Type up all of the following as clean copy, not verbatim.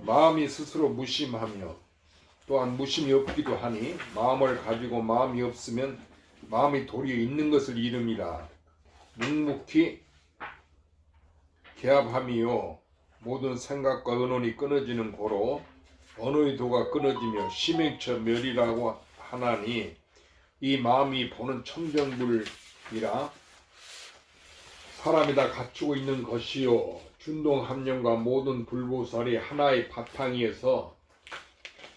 마음이 스스로 무심하며 또한 무심이 없기도 하니 마음을 가지고 마음이 없으면 마음이 도리어 있는 것을 이름이라. 묵묵히 개합함이요 모든 생각과 의논이 끊어지는 고로 언어의 도가 끊어지며 심행처 멸이라고 하나니 이 마음이 보는 청정불이라. 사람이 다 갖추고 있는 것이요 준동합령과 모든 불보살이 하나의 바탕이어서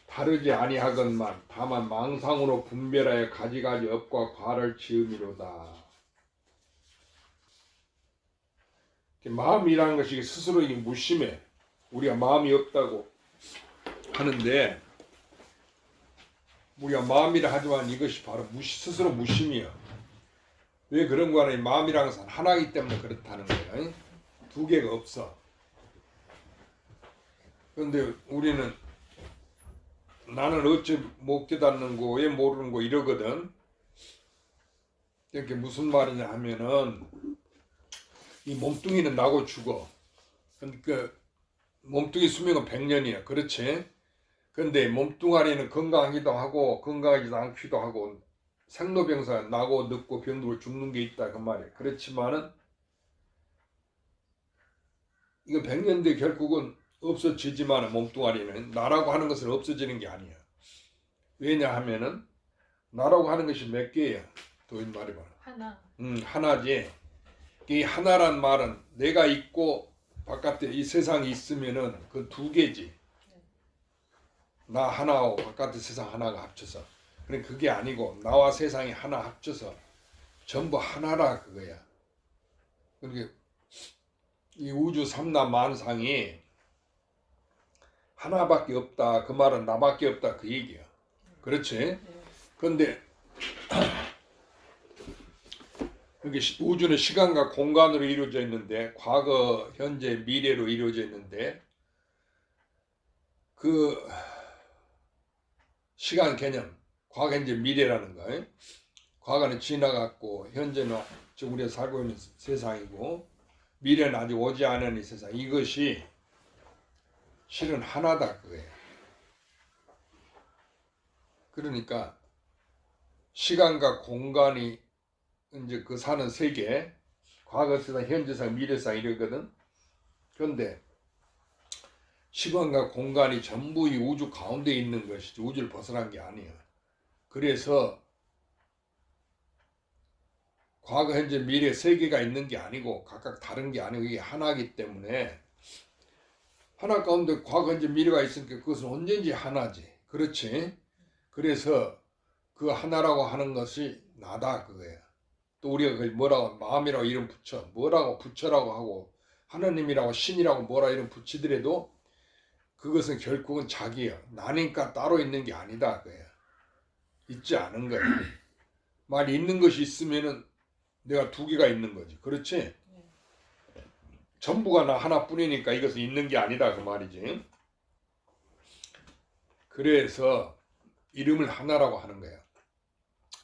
다르지 아니하건만 다만 망상으로 분별하여 가지가지 업과 과를 지음이로다. 마음이라는 것이 스스로 무심해. 우리가 마음이 없다고 하는데 우리가 마음이라 하지만 이것이 바로 스스로 무심이야. 왜 그런 거 하냐? 마음이라는 것은 하나이기 때문에 그렇다는 거야. 두 개가 없어. 그런데 우리는 나는 어찌 못 깨닫는 거, 왜 모르는 거 이러거든. 이렇게 무슨 말이냐 하면은 이 몸뚱이는 나고 죽어. 그러니까 몸뚱이 수명은 100년이야. 그렇지? 근데 몸뚱아리는 건강하기도 하고 건강하지도 않기도 하고 생로병사 나고 늙고 병들고 죽는 게 있다 그 말이야. 그렇지만은 이거 100년 뒤에 결국은 없어지지만 몸뚱아리는 나라고 하는 것은 없어지는 게 아니야. 왜냐하면은 나라고 하는 것이 몇 개야? 도인 말해봐. 하나. 하나지. 이 하나란 말은 내가 있고 바깥에 이 세상이 있으면은 그 두 개지. 나 하나하고 바깥의 세상 하나가 합쳐서. 그러니까 그게 아니고 나와 세상이 하나 합쳐서 전부 하나라 그거야. 그러니까 이 우주 삼라만상이 하나밖에 없다. 그 말은 나밖에 없다 그 얘기야. 그렇지? 그런데 이게 우주는 시간과 공간으로 이루어져 있는데 과거, 현재, 미래로 이루어져 있는데 그 시간 개념 과거, 현재, 미래라는 거. 과거는 지나갔고 현재는 지금 우리가 살고 있는 세상이고 미래는 아직 오지 않은 이 세상. 이것이 실은 하나다 그거예요. 그러니까 시간과 공간이 이제 그 사는 세계, 과거 세상, 현재 세상, 미래 세상 이러거든. 그런데 시간과 공간이 전부 이 우주 가운데 있는 것이지 우주를 벗어난 게 아니에요. 그래서 과거, 현재, 미래 세계가 있는 게 아니고 각각 다른 게 아니고 이게 하나이기 때문에 하나 가운데 과거, 현재, 미래가 있으니까 그것은 언제든지 하나지. 그렇지? 그래서 그 하나라고 하는 것이 나다 그거야. 또 우리가 그걸 뭐라고 마음이라고 이름 붙여 뭐라고 붙여라고 하고 하나님이라고 신이라고 뭐라 이름 붙이더라도 그것은 결국은 자기야. 나니까 따로 있는 게 아니다 그거야. 있지 않은 거야. 만 있는 것이 있으면은 내가 두 개가 있는 거지. 그렇지? 전부가 나 하나뿐이니까 이것은 있는 게 아니다 그 말이지. 그래서 이름을 하나라고 하는 거야.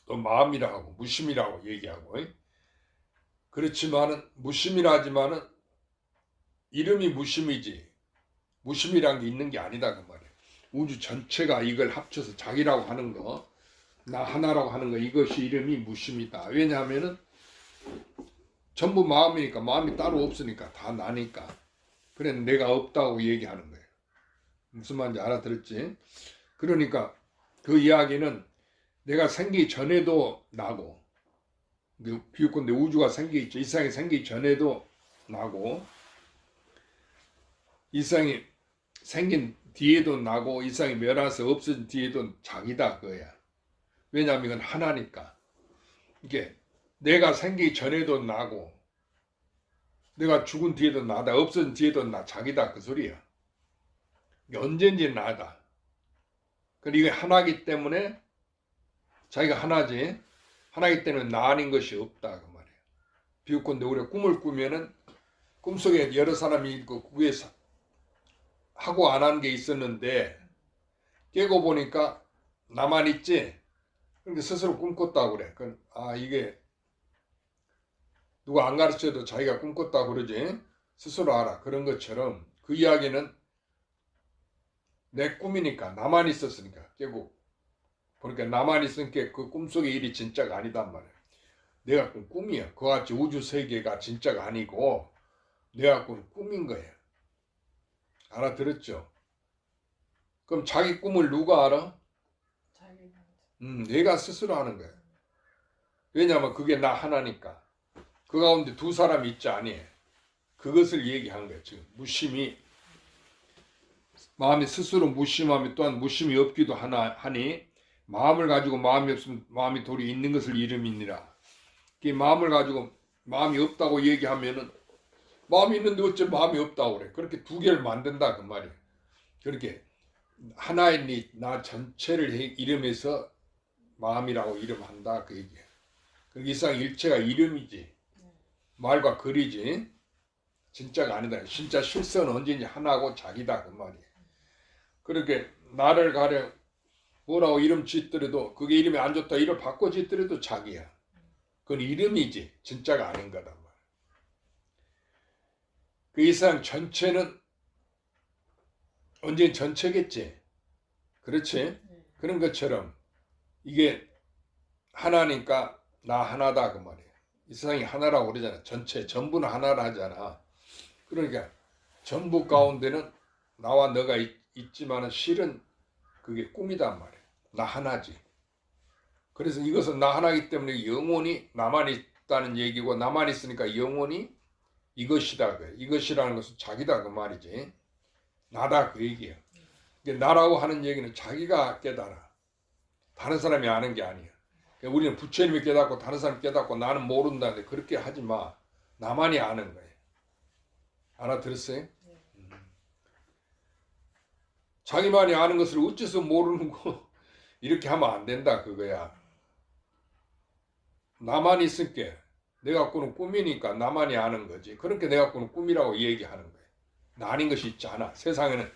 또 마음이라고 하고 무심이라고 얘기하고. 그렇지만은 무심이라 하지만은 이름이 무심이지 무심이란 게 있는 게 아니다 그 말이야. 우주 전체가 이걸 합쳐서 자기라고 하는 거, 나 하나라고 하는 거, 이것이 이름이 무심이다. 왜냐하면은 전부 마음이니까, 마음이 따로 없으니까 다 나니까. 그래 내가 없다고 얘기하는 거예요. 무슨 말인지 알아들었지? 그러니까 그 이야기는 내가 생기기 전에도 나고, 비유컨대 우주가 생기기 있죠. 이 세상이 생기기 전에도 나고, 이 세상이 생긴 뒤에도 나고, 이 세상이 멸해서 없어진 뒤에도 자기다 그거야. 왜냐하면 이건 하나니까. 이게 내가 생기기 전에도 나고, 내가 죽은 뒤에도 나다, 없어진 뒤에도 나 자기다 그 소리야. 언제든지 나다. 그리고 이게 하나이기 때문에 자기가 하나지. 하나이기 때문에 나 아닌 것이 없다 그 말이에요. 비유컨대 우리가 꿈을 꾸면은 꿈속에 여러 사람이 있고 위에 하고 안 한 게 있었는데 깨고 보니까 나만 있지. 그런데 스스로 꿈꿨다고 그래. 이게 누가 안 가르쳐도 자기가 꿈꿨다고 그러지. 스스로 알아. 그런 것처럼 그 이야기는 내 꿈이니까 나만 있었으니까 결국 그러니까 나만 있으니까 그 꿈속의 일이 진짜가 아니단 말이야. 내가 꾼 꿈이야. 그와 같이 우주 세계가 진짜가 아니고 내가 꾼 꿈인 거야. 알아들었죠? 그럼 자기 꿈을 누가 알아? 내가 스스로 하는 거야. 왜냐하면 그게 나 하나니까. 그 가운데 두 사람이 있지 아니에요. 그것을 얘기한 거예요. 지금 무심히 마음이 스스로 무심하면 또한 무심이 없기도 하니 마음을 가지고 마음이 없으면 마음이 도리 있는 것을 이름이니라. 그 마음을 가지고 마음이 없다고 얘기하면은 마음이 있는데 어째 마음이 없다고 그래. 그렇게 두 개를 만든다 그 말이에요. 그렇게 하나의 나 전체를 이름해서 마음이라고 이름한다 그 얘기예요. 그러니까 이상 일체가 이름이지 말과 글이지 진짜가 아니다. 진짜 실선은 언제든지 하나고 자기다 그 말이에요. 그렇게 나를 가려 뭐라고 이름 짓더라도 그게 이름이 안 좋다 이름 바꿔 짓더라도 자기야. 그건 이름이지 진짜가 아닌 거다. 그 이상 전체는 언젠 전체겠지. 그렇지? 그런 것처럼 이게 하나니까 나 하나다 그 말이에요. 이 세상이 하나라고 그러잖아. 전체 전부는 하나라 하잖아. 그러니까 전부 가운데는 나와 너가 있지만은 실은 그게 꿈이단 말이에요. 나 하나지. 그래서 이것은 나 하나이기 때문에 영원히 나만 있다는 얘기고 나만 있으니까 영원히 이것이다. 이것이라는 것은 자기다 그 말이지. 나다 그 얘기예요. 나라고 하는 얘기는 자기가 깨달아. 다른 사람이 아는 게 아니야. 우리는 부처님이 깨닫고 다른 사람이 깨닫고 나는 모른다는데 그렇게 하지 마. 나만이 아는 거예요. 알아들었어요? 자기만이 아는 것을 어째서 모르는 거 이렇게 하면 안 된다 그거야. 나만 있을게. 내가 꾸는 꿈이니까 나만이 아는 거지. 그렇게 내가 꾸는 꿈이라고 얘기하는 거예요. 나 아닌 것이 있지 않아. 세상에는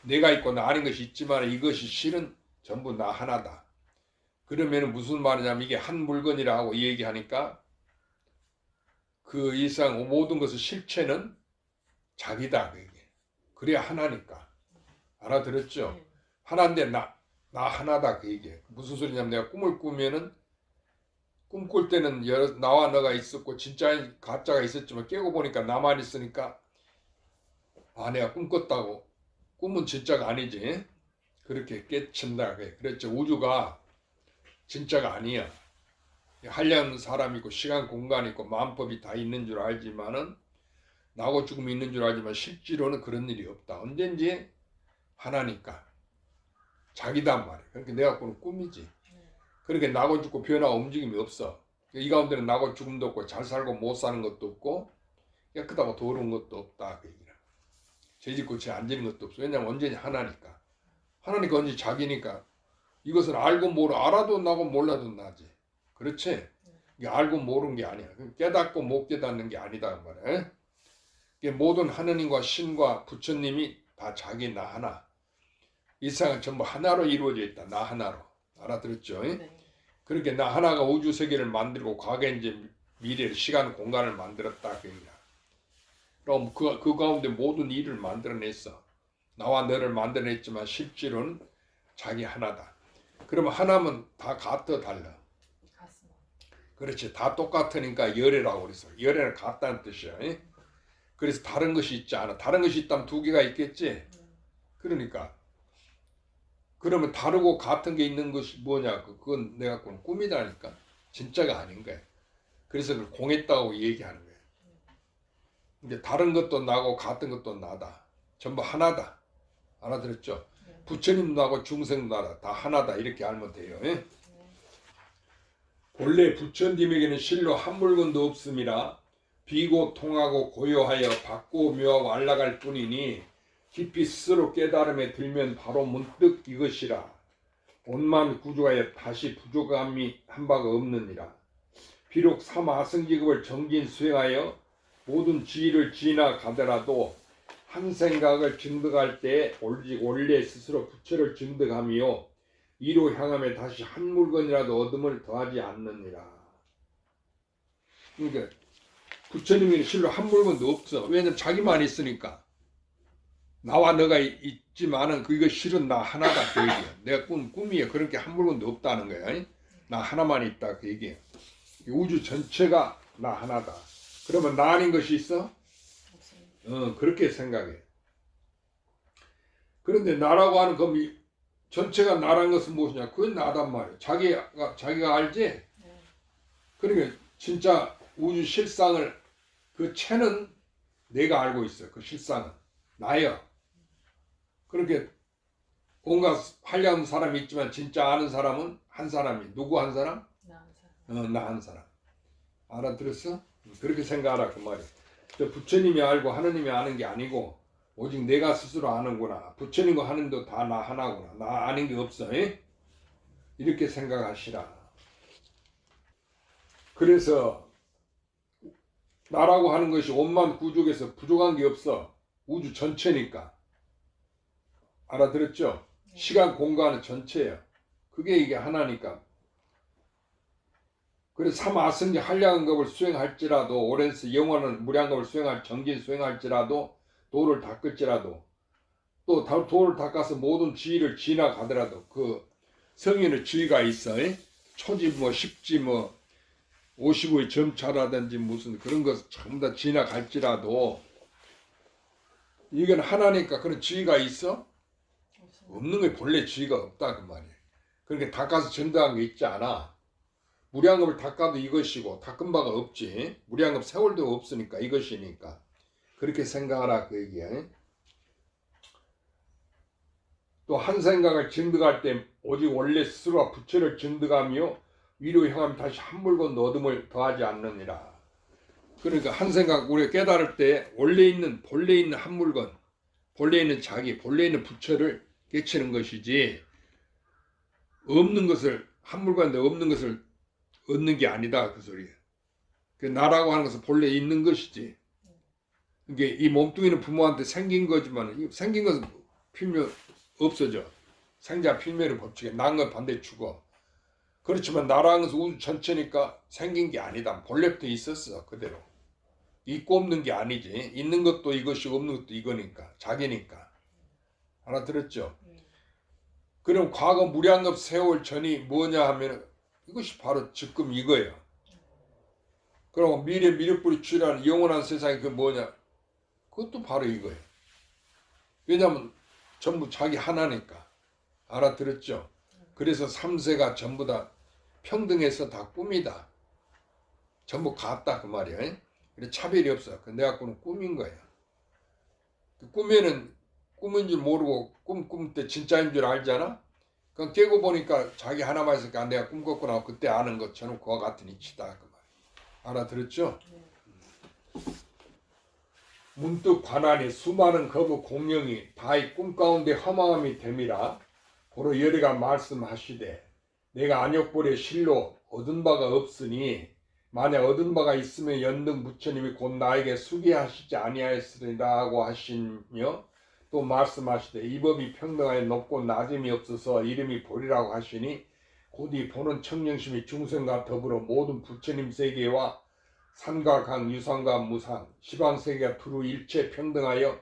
내가 있고 나 아닌 것이 있지만 이것이 실은 전부 나 하나다. 그러면 무슨 말이냐면 이게 한 물건이라 하고 얘기하니까 그 이상 모든 것의 실체는 자기다. 그래야 하나니까. 알아들었죠? 하나인데 나 하나다 그 얘기예요. 무슨 소리냐면 내가 꿈을 꾸면은 꿈꿀 때는 나와 너가 있었고 진짜 가짜가 있었지만 깨고 보니까 나만 있으니까 아 내가 꿈 꿨다고. 꿈은 진짜가 아니지. 그렇게 깨친다. 그랬죠. 우주가 진짜가 아니야. 한량 사람 있고 시간 공간 있고 마음법이 다 있는 줄 알지만은 나고 죽음이 있는 줄 알지만 실제로는 그런 일이 없다. 언젠지 하나니까 자기단 말이야. 그러니까 내가 꾸는 꿈이지. 그렇게 나고 죽고 변화가 움직임이 없어. 이 가운데는 나고 죽음도 없고 잘 살고 못 사는 것도 없고 깨끗하고 더러운 것도 없다. 그 얘기라. 죄짓고 죄 안 지는 것도 없어. 왜냐면 언제나 하나니까. 하나니까 언제 자기니까. 이것을 알고 모르 알아도 나고 몰라도 나지. 그렇지? 이게 알고 모르는 게 아니야. 깨닫고 못 깨닫는 게 아니다 그 말이야. 이게 모든 하느님과 신과 부처님이 다 자기 나 하나. 이 세상은 전부 하나로 이루어져 있다. 나 하나로. 알아들었죠? 네. 그렇게 나 하나가 우주 세계를 만들고 과거인지 미래를 시간 공간을 만들었다 그 얘기야. 그럼 그 가운데 모든 일을 만들어냈어. 나와 너를 만들어냈지만 실제로는 자기 하나다. 그러면 하나면 다 같아 달라. 같습니다. 그렇지. 다 똑같으니까 열애라고 그랬어. 열애는 같다는 뜻이야. 그래서 다른 것이 있지 않아. 다른 것이 있다면 두 개가 있겠지. 그러니까 그러면 다르고 같은 게 있는 것이 뭐냐? 그건 내가 꾸는 꿈이다니까. 진짜가 아닌 거야. 그래서 그걸 공했다고 얘기하는 거야. 이제 다른 것도 나고 같은 것도 나다. 전부 하나다. 알아들었죠? 부처님도 나고 중생도 나다. 다 하나다. 이렇게 알면 돼요. 본래 부처님에게는 실로 한 물건도 없음이라 비고 통하고 고요하여 받고 묘하고 안락할 뿐이니 깊이 스스로 깨달음에 들면 바로 문득 이것이라. 온만 구조하여 다시 부족함이 한 바가 없느니라. 비록 삼하승지급을 정진 수행하여 모든 지위를 지나가더라도 한 생각을 증득할 때 오직 원래 스스로 부처를 증득하며 이로 향하며 다시 한 물건이라도 얻음을 더하지 않느니라. 그러니까 부처님에게 실로 한 물건도 없어. 왜냐면 자기만 있으니까. 나와 너가 있지만은 그거 실은 나 하나다 그 얘기야. 내가 꿈이야. 그런 게 한 물건도 없다는 거야. 나 하나만 있다 그 얘기야. 우주 전체가 나 하나다. 그러면 나 아닌 것이 있어? 그렇게 생각해. 그런데 나라고 하는 그 전체가 나라는 것은 무엇이냐? 그건 나단 말이야. 자기가 알지? 그러니까 진짜 우주 실상을 그 채는 내가 알고 있어. 그 실상은 나야. 그렇게 온갖 하려는 사람이 있지만 진짜 아는 사람은 한 사람이. 누구 한 사람? 나 한 사람. 알아들었어? 그렇게 생각하라 그 말이야. 부처님이 알고 하느님이 아는 게 아니고 오직 내가 스스로 아는구나. 부처님과 하느님도 다 나 하나구나. 나 아는 게 없어. 이렇게 생각하시라. 그래서 나라고 하는 것이 온만 구족에서 부족한 게 없어. 우주 전체니까. 알아들었죠? 시간 공간은 전체예요. 그게 이게 하나니까. 그래서 삼아승리 한량급을 수행할지라도 오랜스 영원한 무량급을 수행할 정진 수행할지라도 도를 닦을지라도 또 도를 닦아서 모든 지위를 지나가더라도 그 성인의 지위가 있어. 초지 뭐 십지 뭐 55의 점차라든지 무슨 그런 것 전부 다 지나갈지라도 이건 하나니까 그런 지위가 있어? 없는 게 본래 지위가 없다 그 말이에요. 그러니까 닦아서 전도한 게 있지 않아. 무량겁을 닦아도 이것이고 닦은 바가 없지. 무량겁 세월도 없으니까 이것이니까. 그렇게 생각하라 그 얘기야. 또 한 생각을 증득할 때 오직 원래 스스로가 부처를 증득하며 위로 향하면 다시 한 물건 얻음을 더하지 않느니라. 그러니까 한 생각 우리가 깨달을 때 본래 있는 한 물건, 본래 있는 자기, 본래 있는 부처를 깨치는 것이지 없는 것을 한 물건인데 없는 것을 얻는 게 아니다 그 소리야. 그 나라고 하는 것은 본래 있는 것이지. 이게 이 몸뚱이는 부모한테 생긴 거지만 생긴 것은 필요 없어져. 생자 필멸의 법칙에 난 건 반대 죽어. 그렇지만 나라는 것은 우주 전체니까 생긴 게 아니다. 본래부터 있었어 그대로. 있고 없는 게 아니지. 있는 것도 이것이 없는 것도 이거니까. 자기니까. 알아들었죠? 그럼 과거 무량겁 세월 전이 뭐냐 하면 이것이 바로 지금 이거예요. 그럼 미래 미륵불이 출현하는 영원한 세상이 그 뭐냐? 그것도 바로 이거예요. 왜냐하면 전부 자기 하나니까. 알아들었죠? 그래서 3세가 전부 다 평등해서 다 꿈이다. 전부 같다 그 말이야. 차별이 없어. 내 갖고는 꿈인 거야. 그 꿈에는 꿈인 줄 모르고 꿈 때 진짜인 줄 알잖아. 그럼 깨고 보니까 자기 하나만 있으니까 내가 꿈 꿨구나. 그때 아는 것처럼 그와 같은 이치다 그 말. 알아들었죠? 문득 관한이 수많은 거부 공령이 다 이 꿈 가운데 허망함이 됨이라 고로 여리가 말씀하시되 내가 안욕벌의 실로 얻은 바가 없으니 만약 얻은 바가 있으면 연등 부처님이 곧 나에게 수기하시지 아니하였으리라고 하시며 또 말씀하시되 이 법이 평등하여 높고 낮음이 없어서 이름이 보리라고 하시니 곧 이 보는 청령심이 중생과 더불어 모든 부처님 세계와 산과 강, 유상과 무상, 시방세계가 두루 일체 평등하여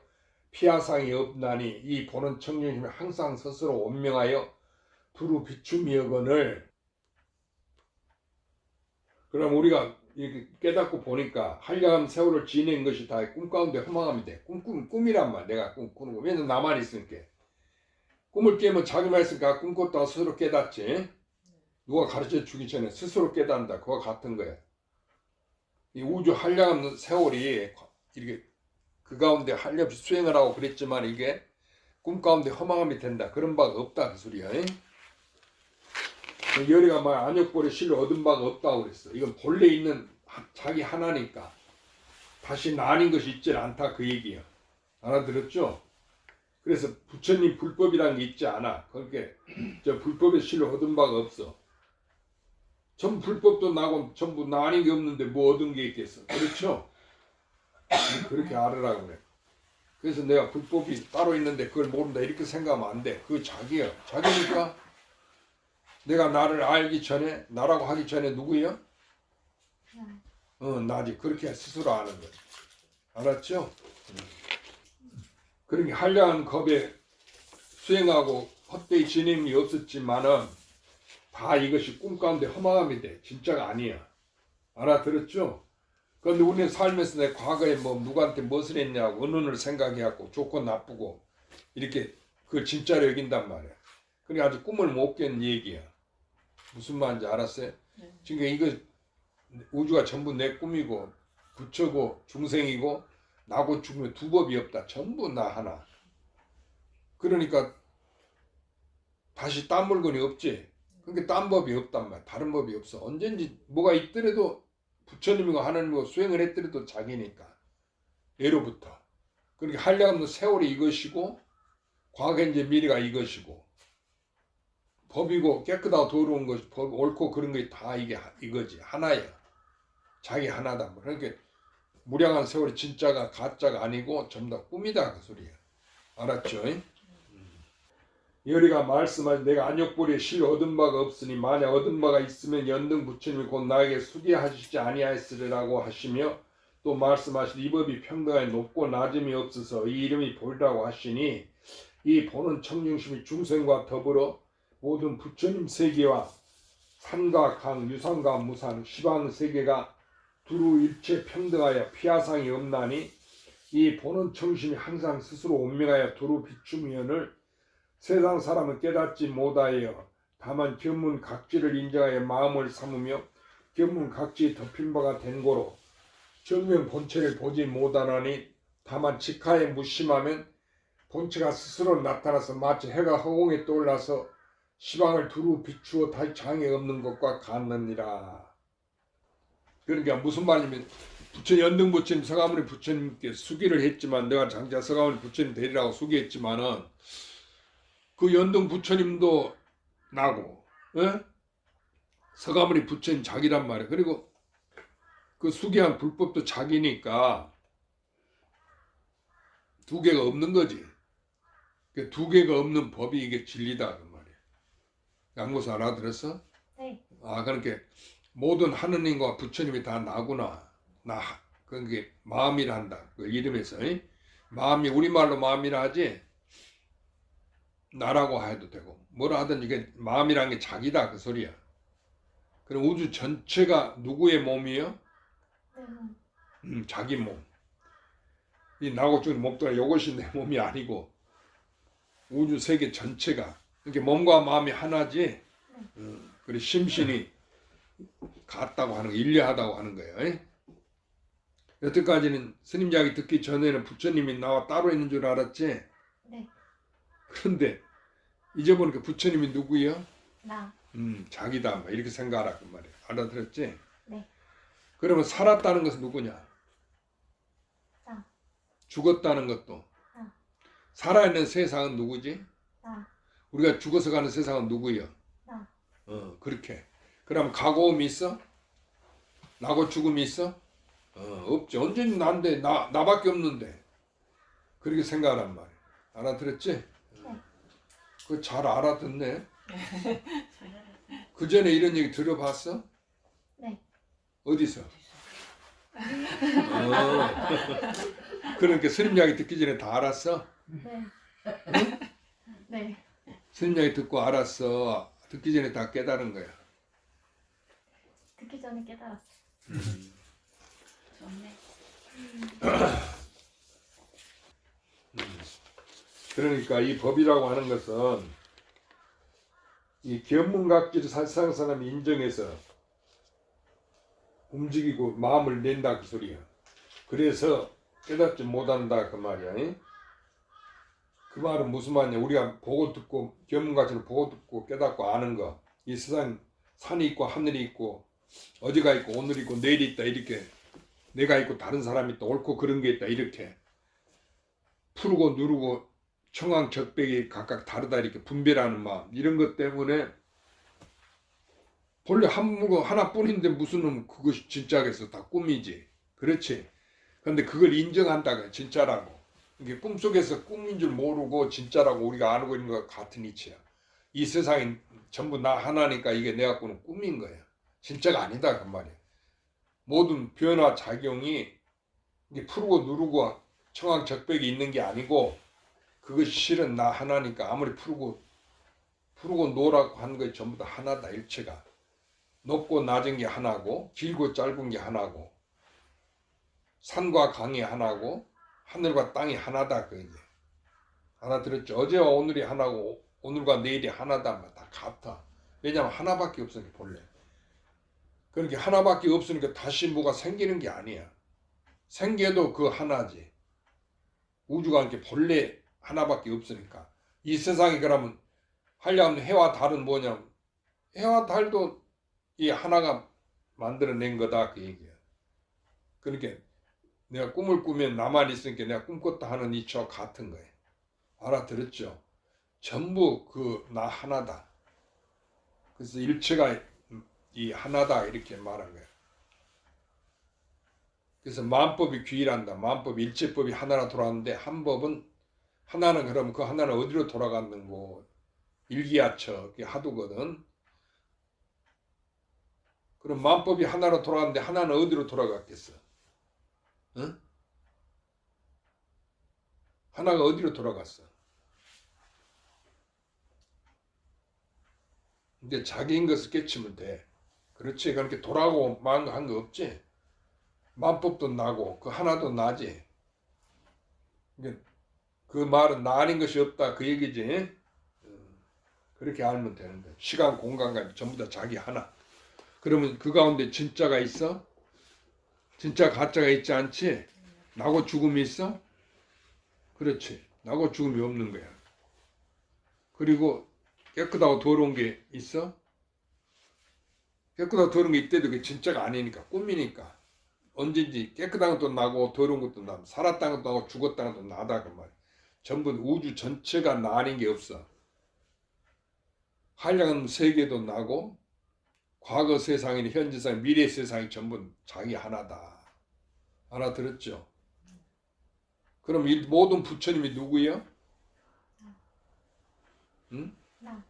피하상이 없나니 이 보는 청령심이 항상 스스로 원명하여 두루 비춤이여거늘. 그럼 우리가 이렇게 깨닫고 보니까 한량한 세월을 지낸 것이 다 꿈 가운데 허망함이 돼. 꿈이란 말. 내가 꿈꾸는 거. 왜냐면 나만 있으니까. 꿈을 깨면 자기만 있으니까 꿈꿨다가 스스로 깨닫지. 누가 가르쳐 주기 전에 스스로 깨닫는다. 그와 같은 거야. 이 우주 한량한 세월이 이렇게 그 가운데 한량없이 수행을 하고 그랬지만 이게 꿈 가운데 허망함이 된다. 그런 바가 없다. 그 소리야. 여리가 말 안욕벌의 실을 얻은 바가 없다고 그랬어. 이건 본래 있는 자기 하나니까 다시 나 아닌 것이 있지 않다 그 얘기야. 알아들었죠? 그래서 부처님 불법이라는 게 있지 않아. 그렇게 저 불법의 실을 얻은 바가 없어. 전부 불법도 나고 전부 나 아닌 게 없는데 뭐 얻은 게 있겠어. 그렇죠? 그렇게 알으라고 그래. 그래서 내가 불법이 따로 있는데 그걸 모른다 이렇게 생각하면 안 돼. 그거 자기야. 자기니까 내가 나를 알기 전에 나라고 하기 전에 누구예요? 나지. 그렇게 스스로 아는 거야. 알았죠? 그러니 한량한 겁에 수행하고 헛되이 지냄이 없었지만은 다 이것이 꿈 가운데 허망함이 돼. 진짜가 아니야. 알아들었죠? 그런데 우리는 살면서 내 과거에 뭐 누구한테 무엇을 했냐고 은은을 생각해갖고 좋고 나쁘고 이렇게 그걸 진짜로 여긴단 말이야. 그러니까 아주 꿈을 못 깬 얘기야. 무슨 말인지 알았어요? 네. 지금 이거 우주가 전부 내 꿈이고 부처고 중생이고 나고 죽으면 두 법이 없다. 전부 나 하나. 그러니까 다시 딴 물건이 없지. 그러니까 딴 법이 없단 말이야. 다른 법이 없어. 언젠지 뭐가 있더라도 부처님이고 하나님이고 수행을 했더라도 자기니까. 예로부터. 그러니까 한량없는 세월이 이것이고 과거인지 미래가 이것이고 법이고 깨끗하고 더러운 것이 법 옳고 그런 것이 다 이게 이거지. 하나야. 자기 하나다. 그러니까 무량한 세월이 진짜가 가짜가 아니고 전부 다 꿈이다 그 소리야. 알았죠? 여리가 말씀하신 내가 안욕보리에 실 얻은 바가 없으니 만약 얻은 바가 있으면 연등 부처님이 곧 나에게 수기하시지 아니하였으리라고 하시며 또 말씀하신 이 법이 평등하게 높고 낮음이 없어서 이 이름이 보리라고 하시니 이 보는 청중심이 중생과 더불어 모든 부처님 세계와 산과 강, 유산과 무산, 시방 세계가 두루 일체 평등하여 피하상이 없나니 이 보는 청심이 항상 스스로 온명하여 두루 비춤이언을 세상 사람은 깨닫지 못하여 다만 견문 각지를 인정하여 마음을 삼으며 견문 각지에 덮인 바가 된 고로 정명 본체를 보지 못하나니 다만 직하에 무심하면 본체가 스스로 나타나서 마치 해가 허공에 떠올라서 시방을 두루 비추어 다시 장애 없는 것과 같느니라. 그러니까 무슨 말이냐면 부처님 연등 부처님 서가모니 부처님께 수기를 했지만 내가 장자 서가모니 부처님 되리라고 수기했지만은 그 연등 부처님도 나고 서가모니 부처님 자기란 말이야. 그리고 그 수기한 불법도 자기니까 두 개가 없는 거지. 두 개가 없는 법이 이게 진리다 그 말이야. 양고사 알아들었어? 네. 아 그러니까 모든 하느님과 부처님이 다 나구나. 나 그게 마음이란다. 그 이름에서 마음이 우리말로 마음이라 하지. 나라고 해도 되고 뭐라 하든 이게 마음이란 게 자기다 그 소리야. 그럼 우주 전체가 누구의 몸이요? 자기 몸. 이 나고 죽는 몸도 이것이 내 몸이 아니고 우주 세계 전체가 이렇게 몸과 마음이 하나지. 그래 심신이 같다고 하는 거, 일리하다고 하는 거예요. 여태까지는 스님 이야기 듣기 전에는 부처님이 나와 따로 있는 줄 알았지. 네. 그런데 잊어보니까 부처님이 누구예요? 나. 자기다 이렇게 생각하라 그 말이야. 알아들었지? 네. 그러면 살았다는 것은 누구냐? 나. 죽었다는 것도. 나. 살아있는 세상은 누구지? 나. 우리가 죽어서 가는 세상은 누구예요? 나. 그렇게. 그럼 가고음이 있어? 나고 죽음이 있어? 없지. 언제는 난데 나밖에 없는데. 그렇게 생각하란 말이야. 알아들었지? 네. 그거 잘 알아듣네. 그 전에 이런 얘기 들어봤어? 네. 어디서? 그러니까 스님 이야기 듣기 전에 다 알았어? 네. 네. 스님 이야기 듣고 알았어. 듣기 전에 다 깨달은 거야. 듣기 전에 깨달았어. 좋네. 그러니까 이 법이라고 하는 것은 이 견문각지를 세상 사람이 인정해서 움직이고 마음을 낸다 그 소리야. 그래서 깨닫지 못한다 그 말이야. 그 말은 무슨 말이냐? 우리가 보고 듣고 견문각지를 보고 듣고 깨닫고 아는 거. 이 세상 산이 있고 하늘이 있고 어제가 있고 오늘이 있고 내일이 있다 이렇게 내가 있고 다른 사람이 있다 옳고 그런 게 있다 이렇게 푸르고 누르고 청황적백이 각각 다르다 이렇게 분별하는 마음 이런 것 때문에 본래 하나뿐인데 무슨 놈 그것이 진짜겠어. 다 꿈이지. 그렇지. 그런데 그걸 인정한다가 진짜라고. 이게 꿈속에서 꿈인 줄 모르고 진짜라고 우리가 알고 있는 것 같은 이치야. 이 세상이 전부 나 하나니까 이게 내 갖고는 꿈인 거야. 진짜가 아니다 그 말이야. 모든 변화 작용이 이게 푸르고 누르고 청황적백이 있는 게 아니고 그것이 실은 나 하나니까 아무리 푸르고 노라고 하는 것이 전부 다 하나다. 일체가 높고 낮은 게 하나고 길고 짧은 게 하나고 산과 강이 하나고 하늘과 땅이 하나다. 그게 하나 들었죠? 어제와 오늘이 하나고 오늘과 내일이 하나다. 다 같아. 왜냐하면 하나밖에 없으니까 본래. 그렇게 하나밖에 없으니까 다시 뭐가 생기는 게 아니야. 생겨도 그 하나지. 우주가 이렇게 본래 하나밖에 없으니까. 이 세상이 그러면 하려면 해와 달은 뭐냐면 해와 달도 이 하나가 만들어낸 거다. 그 얘기야. 그러니까 내가 꿈을 꾸면 나만 있으니까 내가 꿈꿨다 하는 이치와 같은 거예요. 알아들었죠? 전부 그 나 하나다. 그래서 일체가 이 하나다 이렇게 말한 거예요. 그래서 만법이 귀일한다. 만법 일체법이 하나로 돌아가는데 한 법은 하나는 그럼 그 하나는 어디로 돌아가는 거 일기야처 하두거든. 그럼 만법이 하나로 돌아가는데 하나는 어디로 돌아갔겠어? 응? 하나가 어디로 돌아갔어? 근데 자기인 것을 깨치면 돼. 그렇지. 그렇게 돌아가고 한 거 없지. 만법도 나고 그 하나도 나지. 그 말은 나 아닌 것이 없다 그 얘기지. 그렇게 알면 되는 거야. 시간 공간까지 전부 다 자기 하나. 그러면 그 가운데 진짜가 있어? 진짜 가짜가 있지 않지? 나고 죽음이 있어? 그렇지. 나고 죽음이 없는 거야. 그리고 깨끗하고 더러운 게 있어? 깨끗하고 더러운 게 있대도 그게 진짜가 아니니까 꿈이니까. 언제든지 깨끗한 것도 나고 더러운 것도 나고 살았다는 것도 나고 죽었다는 것도 나다 그 말이야. 전부 우주 전체가 나 아닌 게 없어. 한량은 세계도 나고 과거 세상이나 현재 세상, 미래 세상이 전부 자기 하나다. 알아들었죠? 그럼 이 모든 부처님이 누구예요? 응? 나.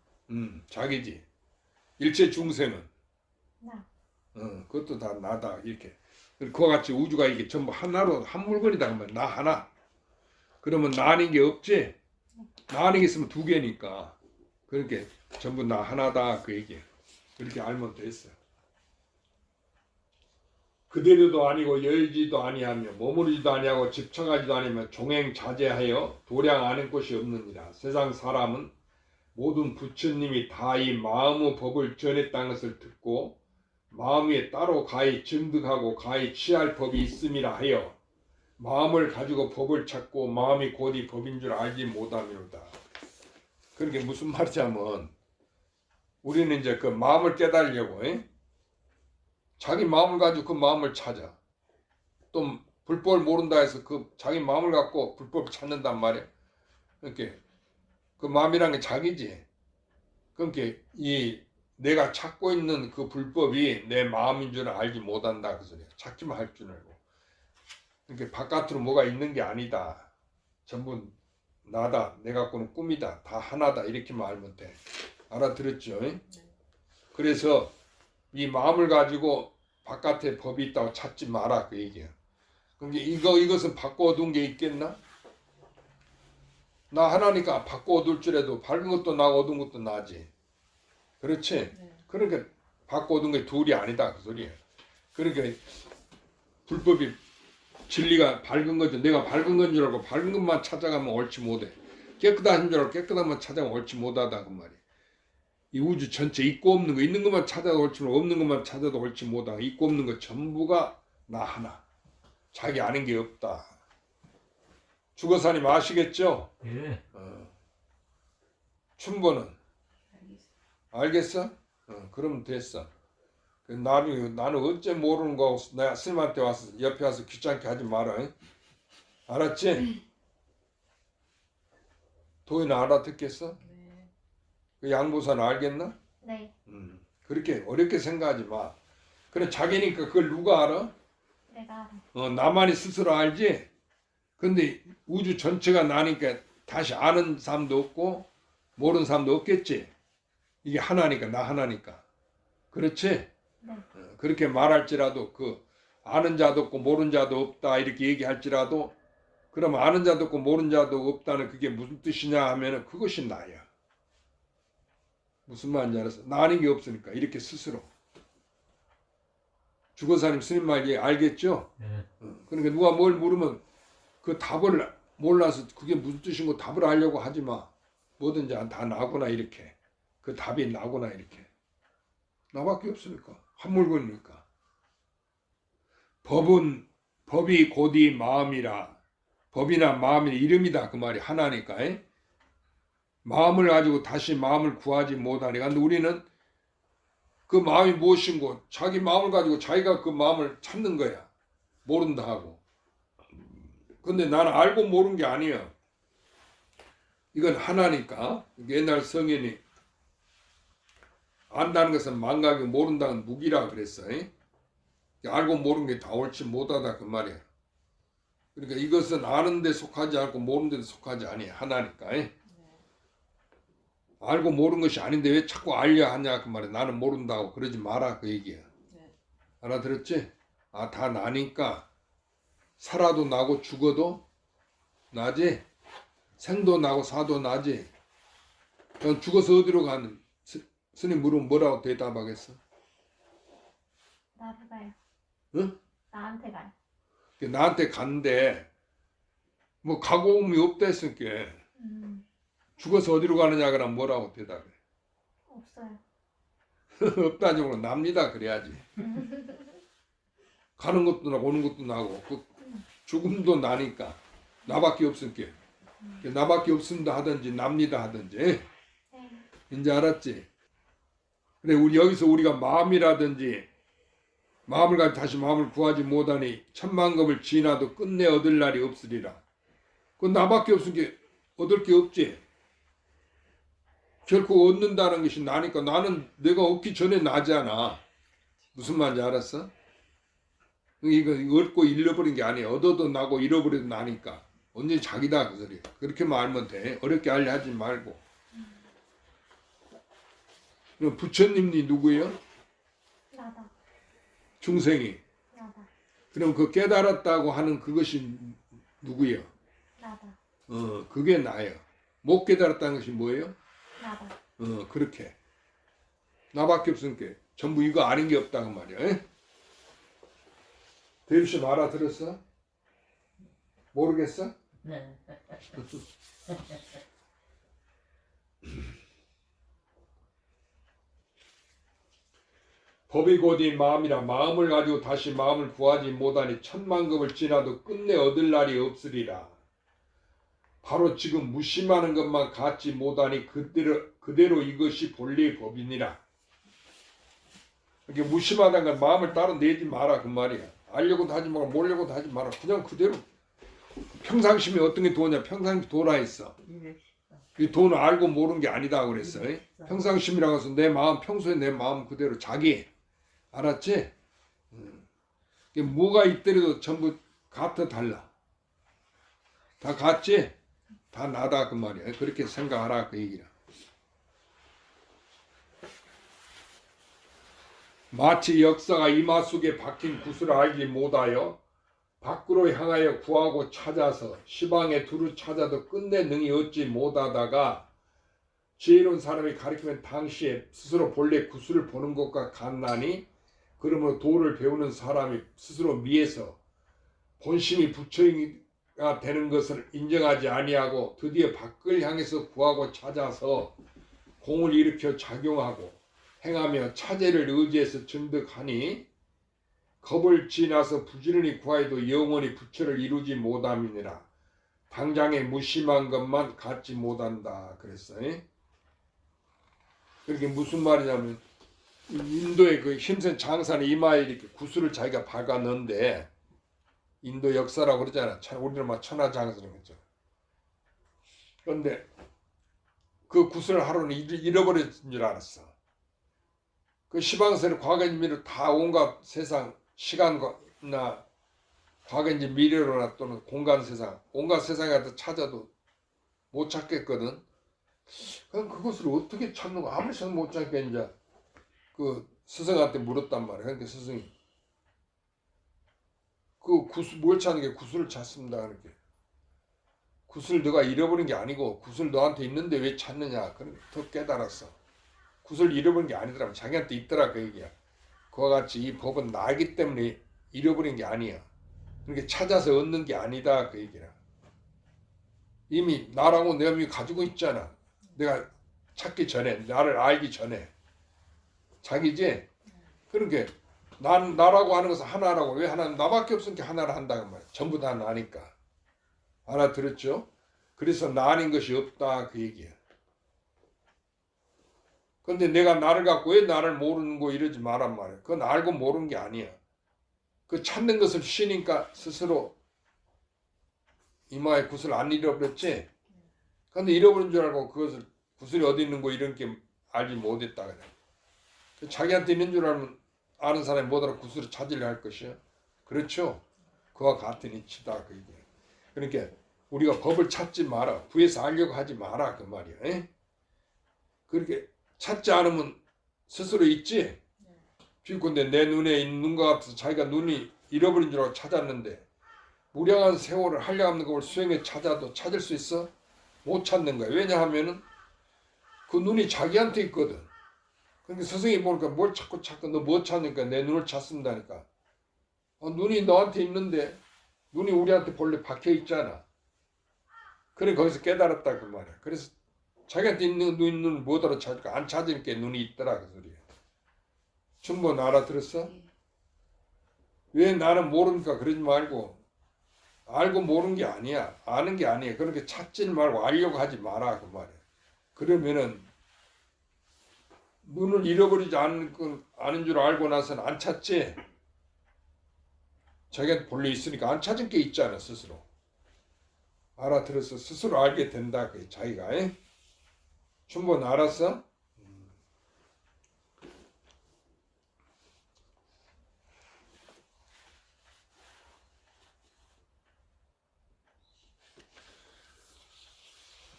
자기지. 일체 중생은? 나. 그것도 다 나다. 이렇게. 그와 같이 우주가 이게 전부 하나로 한 물건이다. 그러면 나 하나. 그러면 나 아닌 게 없지? 나 아닌 게 있으면 두 개니까. 그렇게 전부 나 하나다. 그 얘기예요. 그렇게 알면 됐어요. 그대로도 아니고 열지도 아니하며 머무르지도 아니하고 집착하지도 아니며 종행 자제하여 도량 아는 곳이 없느니라. 세상 사람은 모든 부처님이 다 이 마음의 법을 전했다는 것을 듣고 마음 위에 따로 가히 증득하고 가히 취할 법이 있음이라 하여 마음을 가지고 법을 찾고 마음이 곧 이 법인 줄 알지 못함이로다. 그게 무슨 말이냐면 우리는 이제 그 마음을 깨달으려고 자기 마음을 가지고 그 마음을 찾아. 또 불법을 모른다 해서 그 자기 마음을 갖고 불법을 찾는단 말이야. 그러니까 그 마음이란 게 자기지. 그러니까 이 내가 찾고 있는 그 불법이 내 마음인 줄 알지 못한다 그 소리야. 찾기만 할 줄 알고. 그러니까 바깥으로 뭐가 있는 게 아니다. 전부 나다. 내 갖고는 꿈이다. 다 하나다. 이렇게만 알면 돼. 알아들었죠? 그래서 이 마음을 가지고 바깥에 법이 있다고 찾지 마라 그 얘기야. 그러니까 이것은 바꿔둔 게 있겠나? 나 하나니까 바꿔둘 줄에도 밝은 것도 나고 어두운 것도 나지. 그렇지? 네. 그러니까 바꿔둔 게 둘이 아니다 그 소리야. 그러니까 불법이 진리가 밝은 거죠. 내가 밝은 건 줄 알고 밝은 것만 찾아가면 옳지 못해. 깨끗한 줄 알고 깨끗한 것만 찾아가면 옳지 못하다 그 말이야. 이 우주 전체 있고 없는 거 있는 것만 찾아도 옳지 못하고 없는 것만 찾아도 옳지 못하고 있고 없는 거 전부가 나 하나. 자기 아는 게 없다. 주거사님 아시겠죠? 예. 춘보는 알겠습니다. 알겠어? 그러면 됐어. 나는 어째 모르는 거 내가 스님한테 와서 옆에 와서 귀찮게 하지 마라. 알았지? 도희는 알아듣겠어? 네. 그 양보사는 알겠나? 네. 그렇게 어렵게 생각하지 마. 그래 자기니까 그걸 누가 알아? 내가 알아. 나만이 스스로 알지? 근데 우주 전체가 나니까 다시 아는 사람도 없고 모르는 사람도 없겠지? 이게 하나니까 나 하나니까. 그렇지? 네. 그렇게 말할지라도 그 아는 자도 없고 모르는 자도 없다 이렇게 얘기할지라도 그럼 아는 자도 없고 모르는 자도 없다는 그게 무슨 뜻이냐 하면은 그것이 나야. 무슨 말인지 알았어? 나 아는 게 없으니까 이렇게 스스로. 주거사님 스님 말 알겠죠? 네. 그러니까 누가 뭘 물으면 그 답을 몰라서 그게 무슨 뜻인 거 답을 알려고 하지 마. 뭐든지 다 나구나 이렇게. 그 답이 나구나 이렇게. 나밖에 없으니까. 한 물건이니까. 법이 곧이 마음이라. 법이나 마음이 이름이다 그 말이 하나니까. 에? 마음을 가지고 다시 마음을 구하지 못하니까. 근데 우리는 그 마음이 무엇인고 자기 마음을 가지고 자기가 그 마음을 찾는 거야. 모른다 하고. 근데 나는 알고 모르는 게 아니야. 이건 하나니까. 옛날 성인이 안다는 것은 망각이 모른다는 무기라 그랬어. 알고 모르는 게 다 옳지 못하다 그 말이야. 그러니까 이것은 아는 데 속하지 않고 모르는 데 속하지 아니야. 하나니까. 알고 모르는 것이 아닌데 왜 자꾸 알려 하냐 그 말이야. 나는 모른다고 그러지 마라 그 얘기야. 네. 알아들었지? 아, 다 나니까 살아도 나고 죽어도 나지? 생도 나고 사도 나지? 그럼 죽어서 어디로 가는? 스님 물으면 뭐라고 대답하겠어? 나한테 가요. 응? 나한테 가요. 나한테 간대. 뭐 가고움이 없다 했으니까 죽어서 어디로 가느냐 그러면 뭐라고 대답해? 없어요. 없다는 용으로 납니다 그래야지. 가는 것도 나고 오는 것도 나고 그 죽음도 나니까 나밖에 없으니까 나밖에 없습니다 하든지 납니다 하든지. 네. 이제 알았지? 그래 우리 여기서 우리가 마음이라든지 마음을 가지고 다시 마음을 구하지 못하니 천만급을 지나도 끝내 얻을 날이 없으리라. 그건 나밖에 없으니까 얻을 게 없지. 결코 얻는다는 것이 나니까 나는 내가 얻기 전에 나잖아. 무슨 말인지 알았어? 이거 얻고 잃어버린 게 아니야. 얻어도 나고 잃어버려도 나니까. 언제 자기다 그 소리. 그렇게만 알면 돼. 어렵게 알려 하지 말고. 그럼 부처님이 누구예요? 나다. 중생이. 나다. 그럼 그 깨달았다고 하는 그것이 누구예요? 나다. 그게 나예요. 못 깨달았다는 것이 뭐예요? 나다. 그렇게. 나밖에 없으니까 전부 이거 아닌 게 없다고 말이야. 대립씨 알아들었어? 모르겠어? 네. 법이 곧이 마음이라 마음을 가지고 다시 마음을 구하지 못하니 천만급을 지나도 끝내 얻을 날이 없으리라. 바로 지금 무심하는 것만 갖지 못하니 그대로 이것이 본래의 법이니라. 이렇게 무심하다는 건 마음을 따로 내지 마라 그 말이야. 알려고도 하지 마라 모르려고도 하지 마라. 그냥 그대로. 평상심이 어떤 게 도냐. 평상심이 도라 했어. 214. 이 돈을 알고 모르는 게 아니다 그랬어. 평상심이라고 해서 내 마음 평소에 내 마음 그대로 자기. 알았지? 뭐가 있더라도 전부 같아 달라. 다 같지? 다 나다 그 말이야. 그렇게 생각하라 그 얘기야. 마치 역사가 이마 속에 박힌 구슬을 알지 못하여 밖으로 향하여 구하고 찾아서 시방에 두루 찾아도 끝내 능히 얻지 못하다가 지혜로운 사람이 가르치면 당시에 스스로 본래 구슬을 보는 것과 같나니 그러므로 도를 배우는 사람이 스스로 미해서 본심이 부처가 되는 것을 인정하지 아니하고 드디어 밖을 향해서 구하고 찾아서 공을 일으켜 작용하고 행하며 차제를 의지해서 증득하니 겁을 지나서 부지런히 구하여도 영원히 부처를 이루지 못함이니라. 당장에 무심한 것만 갖지 못한다 그랬어요. 그게 무슨 말이냐면 인도의 그 힘센 장사는 이마에 이렇게 구슬을 자기가 박아 넣는데 인도 역사라고 그러잖아. 우리는 막 천하장사라고 했죠. 그런데 그 구슬을 하루는 잃어버린 줄 알았어. 그 시방선의 과거인지 다 온갖 세상 시간이나 과거인지 미래로나 또는 공간 세상 온갖 세상에 가서 찾아도 못 찾겠거든. 그럼 그것을 어떻게 찾는가 아무리 생각 못 찾겠냐. 그 스승한테 물었단 말이야. 그러니까 스승이 그 구슬 뭘 찾는 게 구슬을 찾습니다. 그렇게 굿을 너가 잃어버린 게 아니고 굿을 너한테 있는데 왜 찾느냐. 그런 더 깨달았어. 굿을 잃어버린 게 아니더라. 자기한테 있더라 그 얘기야. 그와 같이 이 법은 나기 때문에 잃어버린 게 아니야. 그렇게 찾아서 얻는 게 아니다 그 얘기라. 이미 나라고 내가 이미 가지고 있잖아. 내가 찾기 전에, 나를 알기 전에. 자기지? 그러니까 나라고 하는 것은 하나라고. 왜 하나? 나밖에 없으니까 하나를 한다는 말이야. 전부 다 나니까. 알아들었죠? 그래서 나 아닌 것이 없다 그 얘기야. 근데 내가 나를 갖고 왜 나를 모르는 거 이러지 말란 말이야. 그건 알고 모르는 게 아니야. 그 찾는 것을 쉬니까 스스로 이마에 굿을 안 잃어버렸지. 근데 잃어버린 줄 알고 그것을 굿이 어디 있는 거 이런 게 알지 못했다 그래. 자기한테 있는 줄 알면 아는 사람이 뭐더라 굿을 찾으려 할 것이야. 그렇죠? 그와 같은 이치다 그 얘기야. 그러니까 우리가 법을 찾지 마라. 구해서 알려고 하지 마라 그 말이야. 에? 그렇게 찾지 않으면 스스로 있지. 비컨대 내 눈에 있는 것 같아서 자기가 눈이 잃어버린 줄 알고 찾았는데 무량한 세월을 한량없는 것을 수행해 찾아도 찾을 수 있어? 못 찾는 거야. 왜냐하면은 그 눈이 자기한테 있거든. 그러니까 스승이 보니까 뭘 자꾸 너 뭐 찾니까 내 눈을 찾습니다니까. 눈이 너한테 있는데 눈이 우리한테 본래 박혀 있잖아. 그래 거기서 깨달았다 그 말이야. 그래서 자기한테 있는 눈을 뭐더러 찾을까? 안 찾으니까 눈이 있더라 그 소리야. 충분히 알아들었어? 왜 나는 모르니까 그러지 말고 알고 모르는 게 아니야. 아는 게 아니야. 그렇게 찾지 말고 알려고 하지 마라 그 말이야. 그러면은 눈을 잃어버리지 않은 줄 알고 나서는 안 찾지. 자기한테 본래 있으니까 안 찾은 게 있잖아 스스로. 알아들어서 스스로 알게 된다 그 자기가. 충분히 알았어?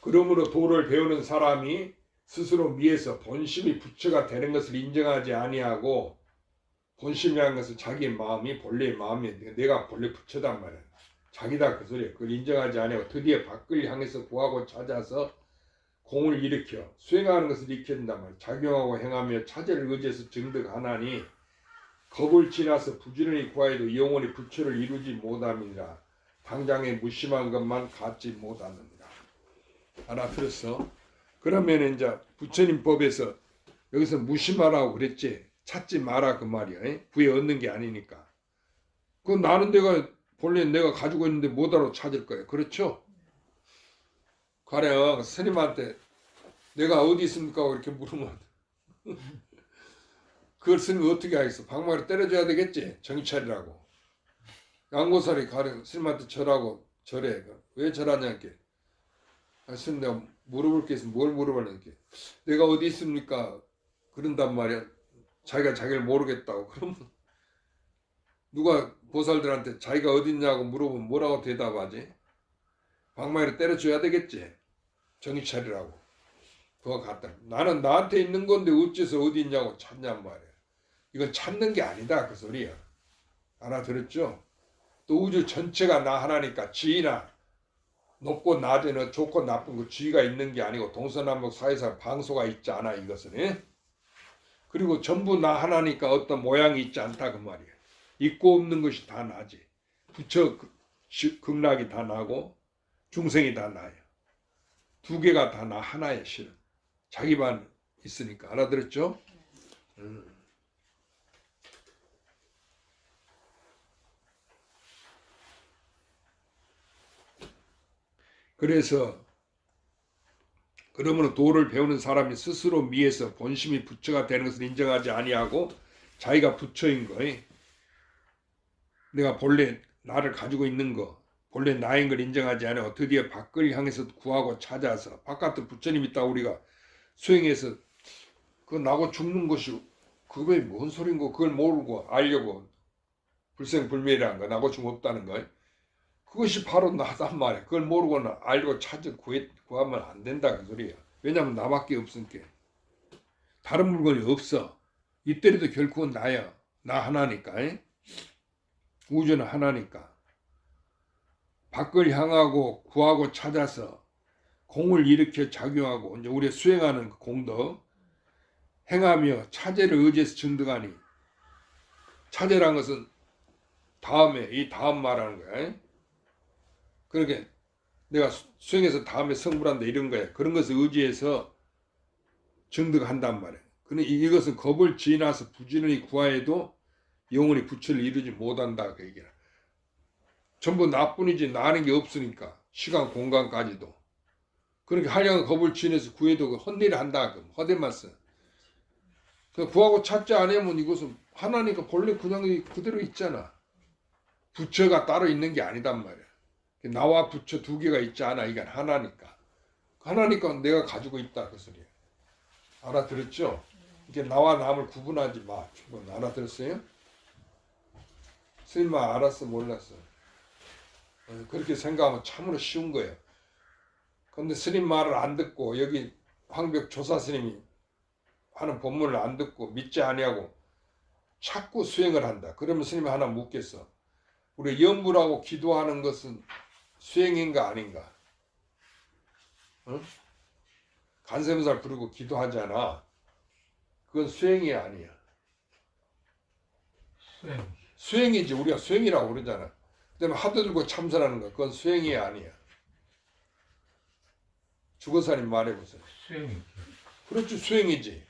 그러므로 도를 배우는 사람이 스스로 미에서 본심이 부처가 되는 것을 인정하지 아니하고 본심이라는 것은 자기의 마음이 본래의 마음이 내가 본래 부처단 말이야. 자기다 그 소리야. 그걸 인정하지 아니하고 드디어 밖을 향해서 구하고 찾아서 공을 일으켜 수행하는 것을 일으킨단 말이야. 작용하고 행하며 차제를 의지해서 증득하나니 겁을 지나서 부지런히 구하여도 영원히 부처를 이루지 못함이니라. 당장의 무심한 것만 갖지 못하느니라. 알아들었어? 그러면 이제 부처님 법에서 여기서 무심하라고 그랬지. 찾지 마라 그 말이야. 구해 얻는 게 아니니까. 그 나는 본래 내가 가지고 있는데 뭐하러 찾을 거야. 그렇죠? 가령 스님한테 내가 어디 있습니까? 이렇게 물으면 그걸 스님이 어떻게 하겠어? 방망이를 때려줘야 되겠지. 정신 차리라고. 양고사리 가령 스님한테 절하고 절해. 왜 절하냐 이렇게. 스님 내가 물어볼 게 있으면 뭘 물어보냐니까. 내가 어디 있습니까? 그런단 말이야. 자기가 자기를 모르겠다고. 그러면 누가 보살들한테 자기가 어디 있냐고 물어보면 뭐라고 대답하지? 방망이를 때려줘야 되겠지. 정신 차리라고. 그거 같다. 나는 나한테 있는 건데 어째서 어디 있냐고 찾냔 말이야. 이건 찾는 게 아니다 그 소리야. 알아들었죠? 또 우주 전체가 나 하나니까 지위나 높고 낮에는 좋고 나쁜 그 지위가 있는 게 아니고 동서남북 사이사 방소가 있지 않아 이것은. 그리고 전부 나 하나니까 어떤 모양이 있지 않다 그 말이야. 있고 없는 것이 다 나지. 부처 극락이 다 나고 중생이 다 나야. 두 개가 다 나 하나야 실은. 자기만 있으니까. 알아들었죠? 그래서 그러므로 도를 배우는 사람이 스스로 미에서 본심이 부처가 되는 것을 인정하지 아니하고 자기가 부처인 거, 내가 본래 나를 가지고 있는 거, 본래 나인 걸 인정하지 않고 드디어 밖을 향해서 구하고 찾아서 바깥에 부처님 있다 우리가 수행해서 그 나고 죽는 것이 그게 뭔 소린고 그걸 모르고 알려고 불생불멸이라는 거 나고 죽음 없다는 거 그것이 바로 나단 말이야. 그걸 모르고는 알고 찾아 구하면 안 된다 그 소리야. 왜냐하면 나밖에 없으니까. 다른 물건이 없어. 이때라도 결국은 나야. 나 하나니까. 우주는 하나니까. 밖을 향하고 구하고 찾아서 공을 일으켜 작용하고 이제 우리 수행하는 그 공덕 행하며 차제를 의지해서 증득하니 차제란 것은 다음에 이 다음 말하는 거야. 그러니까 내가 수행해서 다음에 성불한다 이런 거야. 그런 것을 의지해서 증득한단 말이야. 그러니 이것은 겁을 지나서 부지런히 구하여도 영원히 부처를 이루지 못한다 그 얘기야. 전부 나뿐이지 나는 게 없으니까 시간 공간까지도. 그러니까 하려는 겁을 지내서 구해도 그 헛일을 한다. 그 헛되만 써. 구하고 찾지 않으면 이것은 하나니까 본래 그냥 그대로 있잖아. 부처가 따로 있는 게 아니단 말이야. 나와 부처 두 개가 있지 않아. 이건 하나니까. 하나니까 내가 가지고 있다 그 소리야. 알아들었죠? 이게 나와 남을 구분하지 마. 알아들었어요? 스님 말 알았어 몰랐어? 그렇게 생각하면 참으로 쉬운 거예요. 그런데 스님 말을 안 듣고 여기 황벽 조사 스님이 하는 본문을 안 듣고 믿지 아니하고 자꾸 수행을 한다. 그러면 스님이 하나 묻겠어. 우리 염불하고 기도하는 것은 수행인가 아닌가? 응? 간세음살 부르고 기도하잖아. 그건 수행이 아니야. 수행이지. 우리가 수행이라고 그러잖아. 그다음에 하도 들고 참선하는 거 그건 수행이 아니야. 주거사님 말해보세요. 수행이지. 그렇지 수행이지.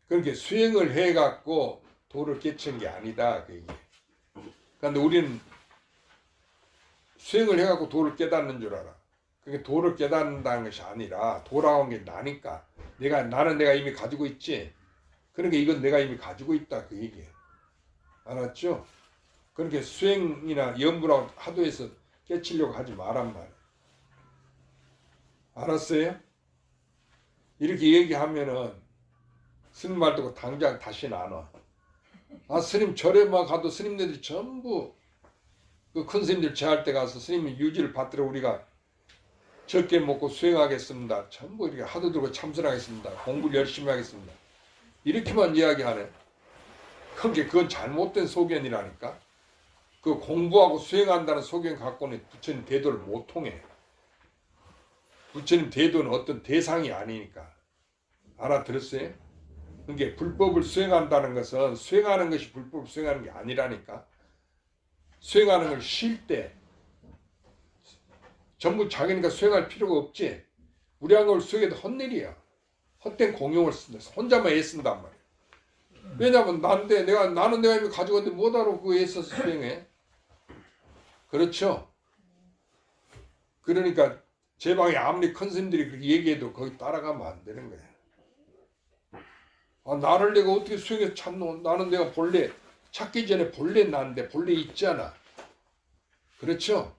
그러니까 수행을 해갖고 도를 깨친 게 아니다. 그게. 그런데 우리는 수행을 해갖고 도를 깨닫는 줄 알아. 그게 도를 깨닫는다는 것이 아니라 도라고 게 나니까. 나는 내가 이미 가지고 있지. 그러니까 이건 내가 이미 가지고 있다. 그 얘기예요. 알았죠? 그렇게 수행이나 염불하고 하도해서 깨치려고 하지 말란 말이에요. 알았어요? 이렇게 얘기하면은 스님 말 듣고 당장 다시 안 와. 아 스님 절에만 가도 스님들이 전부 그 큰 스님들 제할 때 가서 스님이 유지를 받들어 우리가 적게 먹고 수행하겠습니다. 전부 이렇게 하도 들고 참선하겠습니다. 공부를 열심히 하겠습니다. 이렇게만 이야기하네. 그건 잘못된 소견이라니까. 그 공부하고 수행한다는 소견 갖고는 부처님 대도를 못 통해. 부처님 대도는 어떤 대상이 아니니까. 알아들었어요? 그게 불법을 수행한다는 것은 수행하는 것이 불법을 수행하는 게 아니라니까. 수행하는 걸 쉴 때 전부 자기니까 수행할 필요가 없지. 우리한 걸 수행해도 헛일이야. 헛된 공용을 쓴다. 혼자만 애쓴단 말이야. 왜냐면 나는 내가 이미 가지고 있는데 뭐하러 그 애써서 수행해? 그렇죠? 그러니까 제 방에 아무리 큰 스님들이 그렇게 얘기해도 거기 따라가면 안 되는 거야. 아, 나를 내가 어떻게 수행해서 찾노? 나는 내가 본래 찾기 전에 본래 난데 본래 있잖아. 그렇죠?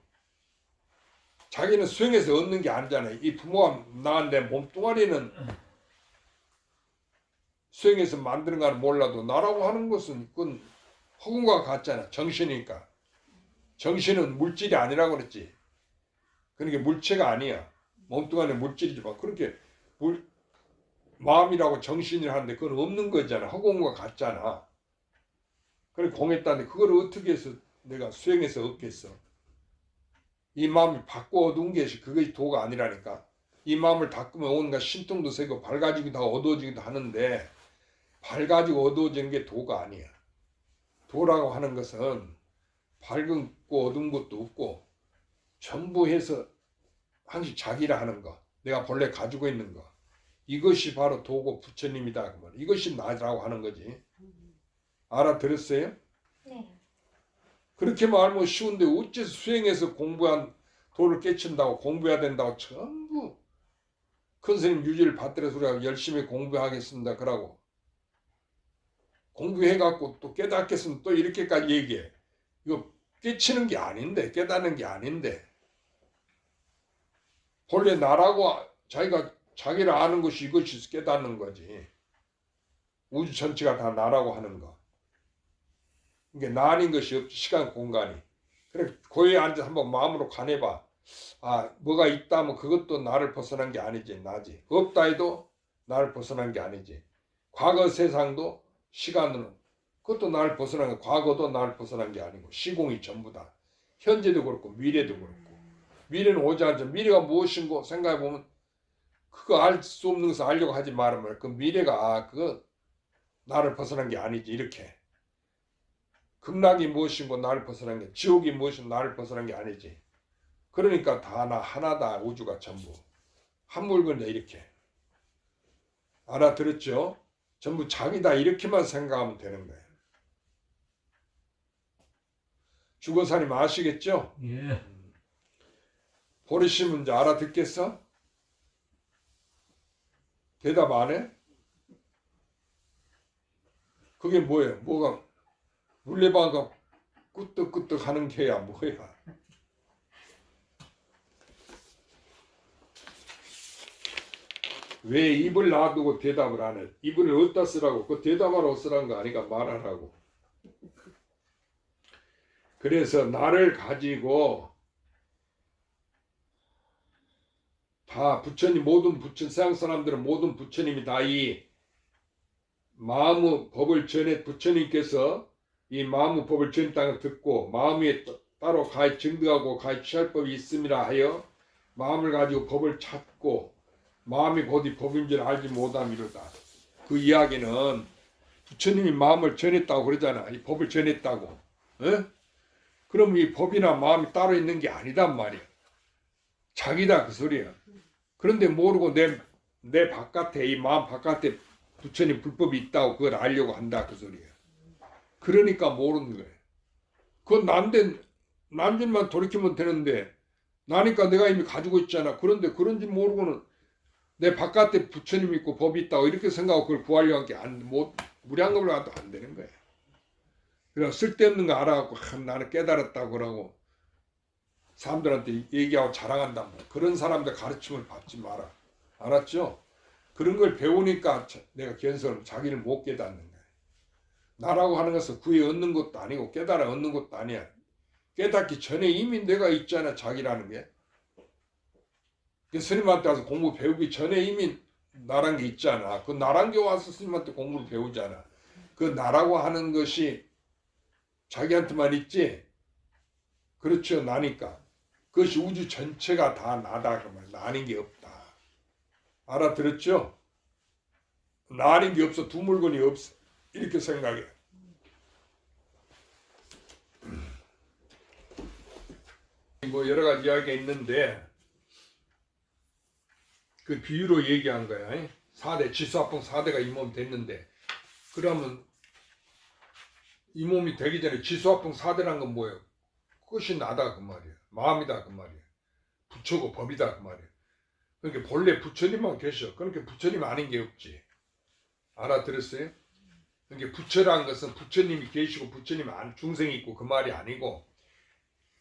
자기는 수행해서 얻는 게 아니잖아. 이 부모가 낳은 내 몸뚱아리는 수행해서 만드는 건 몰라도 나라고 하는 것은 그건 허공과 같잖아. 정신이니까. 정신은 물질이 아니라고 그랬지. 그러니까 물체가 아니야. 몸뚱아리 물질이지만 그렇게 마음이라고 정신이라 하는데 그건 없는 거잖아. 허공과 같잖아. 그래 공했다는데 그걸 어떻게 해서 내가 수행해서 얻겠어? 이 마음이 바꿔 얻은 것이 그것이 도가 아니라니까. 이 마음을 닦으면 온갖 신통도 세고 밝아지기도 하고 어두워지기도 하는데 밝아지고 어두워지는 게 도가 아니야. 도라고 하는 것은 밝은 거 어두운 것도 없고 전부 해서 항시 자기라 하는 거. 내가 본래 가지고 있는 거. 이것이 바로 도고 부처님이다. 그 말. 이것이 나라고 하는 거지. 알아들었어요? 네. 그렇게 말하면 쉬운데 어째서 수행해서 공부한 도를 깨친다고 공부해야 된다고 전부 큰 스님 유지를 받들어서 우리가 열심히 공부하겠습니다. 그러고 공부해갖고 또 깨닫겠으면 또 이렇게까지 얘기해. 이거 깨치는 게 아닌데 깨닫는 게 아닌데 본래 나라고 자기를 아는 것이 이것이 깨닫는 거지. 우주 전체가 다 나라고 하는 거. 이게 나 아닌 것이 없지. 시간 공간이. 그래 고요히 앉아서 한번 마음으로 관해봐. 아 뭐가 있다 하면 그것도 나를 벗어난 게 아니지. 나지. 없다 해도 나를 벗어난 게 아니지. 과거 세상도 시간은 그것도 나를 벗어난 거. 과거도 나를 벗어난 게 아니고 시공이 전부다. 현재도 그렇고 미래도 그렇고. 미래는 오지 않죠. 미래가 무엇인고 생각해 보면 그거 알 수 없는 것을 알려고 하지 말아요. 그 미래가 그거 나를 벗어난 게 아니지. 이렇게 극락이 무엇인고 나를 벗어난 게, 지옥이 무엇인고 나를 벗어난 게 아니지. 그러니까 다 나 하나다. 우주가 전부 한 물건이야. 이렇게 알아들었죠? 전부 자기다. 이렇게만 생각하면 되는 거예요. 주거사님 아시겠죠? 예. 버리시면 이제 알아듣겠어? 대답 안 해? 그게 뭐예요? 뭐가 물레방아가 끄떡끄떡 하는 게야 뭐야? 왜 입을 놔두고 대답을 안 해? 입을 어디다 쓰라고? 그 대답하러 쓰라는 거 아니까 말하라고. 그래서 나를 가지고 다 부처님, 모든 부처, 서양 사람들은 모든 부처님이 다 이 마음의 법을 전해, 부처님께서 이 마음의 법을 전했다는 걸 듣고 마음에 따로 가히 증득하고 가히 취할 법이 있음이라 하여 마음을 가지고 법을 찾고 마음이 곧이 법인 줄 알지 못함이로다. 그 이야기는 부처님이 마음을 전했다고 그러잖아. 이 법을 전했다고. 에? 그럼 이 법이나 마음이 따로 있는 게 아니단 말이야. 자기다 그 소리야. 그런데 모르고 내 바깥에, 이 마음 바깥에 부처님 불법이 있다고 그걸 알려고 한다 그 소리야. 그러니까 모르는 거예요. 그건 난 줄만 돌이키면 되는데 나니까 내가 이미 가지고 있잖아. 그런데 그런지 모르고는 내 바깥에 부처님 있고 법이 있다고 이렇게 생각하고 그걸 구하려고 하는 게 무량겁을 가도 안 되는 거예요. 그래서 쓸데없는 거 알아갖고 나는 깨달았다고 그러고 사람들한테 얘기하고 자랑한다. 그런 사람들 가르침을 받지 마라. 알았죠? 그런 걸 배우니까 내가 견성을 자기를 못 깨닫는 거예요. 나라고 하는 것은 구해 얻는 것도 아니고 깨달아 얻는 것도 아니야. 깨닫기 전에 이미 내가 있잖아. 자기라는 게. 스님한테 와서 공부 배우기 전에 이미 나란 게 있잖아. 그 나란 게 와서 스님한테 공부를 배우잖아. 그 나라고 하는 것이 자기한테만 있지. 그렇죠. 나니까. 그것이 우주 전체가 다 나다. 그 말. 나는 게 없다. 알아들었죠? 나는 게 없어. 두 물건이 없어. 이렇게 생각해. 뭐 여러 가지 이야기가 있는데 그 비유로 얘기한 거야. 4대 지수합봉 4대가 이 몸 됐는데 그러면 이 몸이 되기 전에 지수합봉 4대란 건 뭐예요? 그것이 나다 그 말이에요. 마음이다 그 말이에요. 부처고 법이다 그 말이에요. 그러니까 본래 부처님만 계셔. 그러니까 부처님 아닌 게 없지. 알아들었어요? 그러니까 부처란 것은 부처님이 계시고 부처님 안 중생이 있고 그 말이 아니고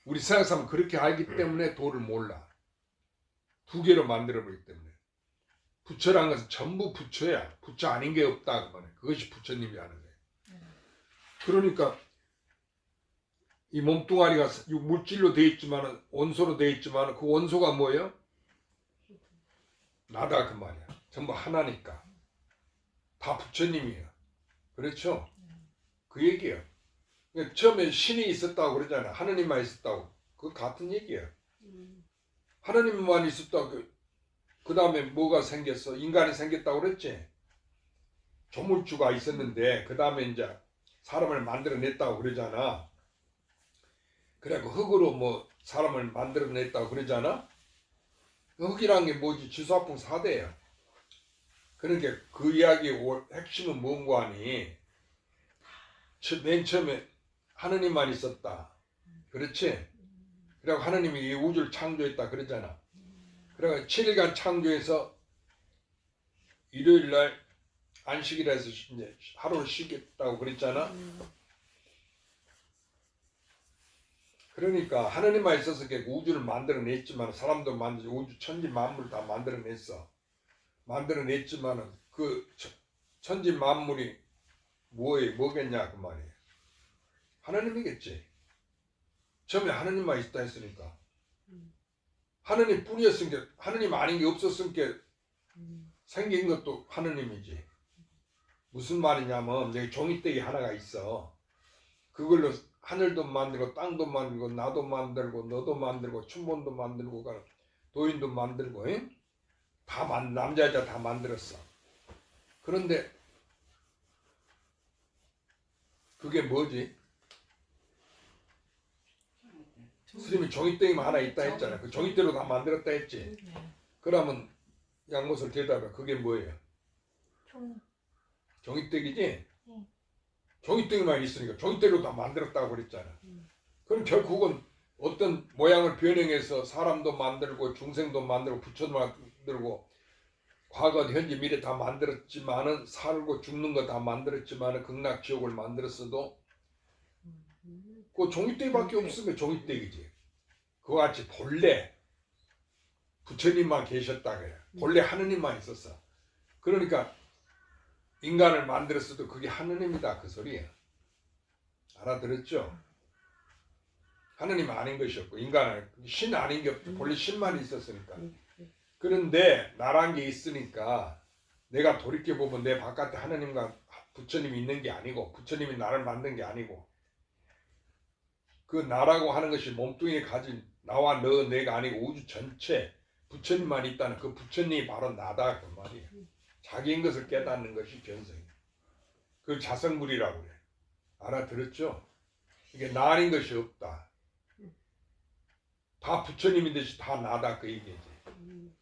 우리 서양 사람은 그렇게 알기 때문에 도를 몰라. 두 개로 만들어버리기 때문에. 부처란 것은 전부 부처야. 부처 아닌 게 없다. 그 말이야. 그것이 부처님이 하는 거예요. 그러니까 이 몸뚱아리가 물질로 되어 있지만 원소로 되어 있지만 그 원소가 뭐예요? 나다 그 말이야. 전부 하나니까. 다 부처님이에요. 그렇죠? 그 얘기예요. 그러니까 처음에 신이 있었다고 그러잖아요. 하느님만 있었다고. 그거 같은 얘기예요. 하느님만 있었다고. 그 다음에 뭐가 생겼어? 인간이 생겼다고 그랬지? 조물주가 있었는데 그 다음에 이제 사람을 만들어냈다고 그러잖아. 그래갖고 흙으로 뭐 사람을 만들어냈다고 그러잖아. 흙이란 게 뭐지? 지수합봉 4대야. 그러니까 그 이야기의 핵심은 뭔고 하니 맨 처음에 하느님만 있었다. 그렇지? 그래갖고 하느님이 이 우주를 창조했다 그러잖아. 그래갖고 7일간 창조해서 일요일날 안식이라 해서 이제 하루를 쉬겠다고 그랬잖아. 그러니까 하느님만 있어서 우주를 만들어냈지만 사람도 만들고 우주 천지 만물을 다 만들어냈어. 만들어냈지만은 그 천지 만물이 뭐겠냐 그 말이에요. 하느님이겠지. 처음에 하느님만 있다 했으니까. 하느님 뿐이었으니까 하느님 아닌 게 없었으니까 생긴 것도 하느님이지. 무슨 말이냐면 여기 종이떼기 하나가 있어. 그걸로 하늘도 만들고 땅도 만들고 나도 만들고 너도 만들고 춘본도 만들고 도인도 만들고 남자 여자 다 만들었어. 그런데 그게 뭐지? 스님이 종이덩이만 하나 있다 했잖아. 그 종이대로 다 만들었다 했지. 그러면 양못을 대답해. 그게 뭐예요? 종이. 종이떼기지? 네. 종이떼기만 있으니까 종이떼로 다 만들었다고 그랬잖아. 그럼 결국은 어떤 모양을 변형해서 사람도 만들고 중생도 만들고 부처도 만들고 과거, 현재, 미래 다 만들었지만은 살고 죽는 거 다 만들었지만은 극락 지옥을 만들었어도 그 종이떼기밖에 없으면 종이떼기지. 그와 같이 본래 부처님만 계셨다 그래. 본래 하느님만 있었어. 그러니까 인간을 만들었어도 그게 하느님이다 그 소리야. 알아들었죠? 하느님 아닌 것이 없고 인간은 신 아닌 게 없고 본래 신만 있었으니까. 그런데 나란 게 있으니까 내가 돌이켜보면 내 바깥에 하느님과 부처님이 있는 게 아니고 부처님이 나를 만든 게 아니고 그 나라고 하는 것이 몸뚱이에 가진 나와 너 내가 아니고 우주 전체 부처님만 있다는 그 부처님이 바로 나다 그 말이야. 자기인 것을 깨닫는 것이 견성이야. 그 자성불이라고 그래. 알아들었죠? 이게 나 아닌 것이 없다. 다 부처님인 듯이 다 나다 그 얘기지.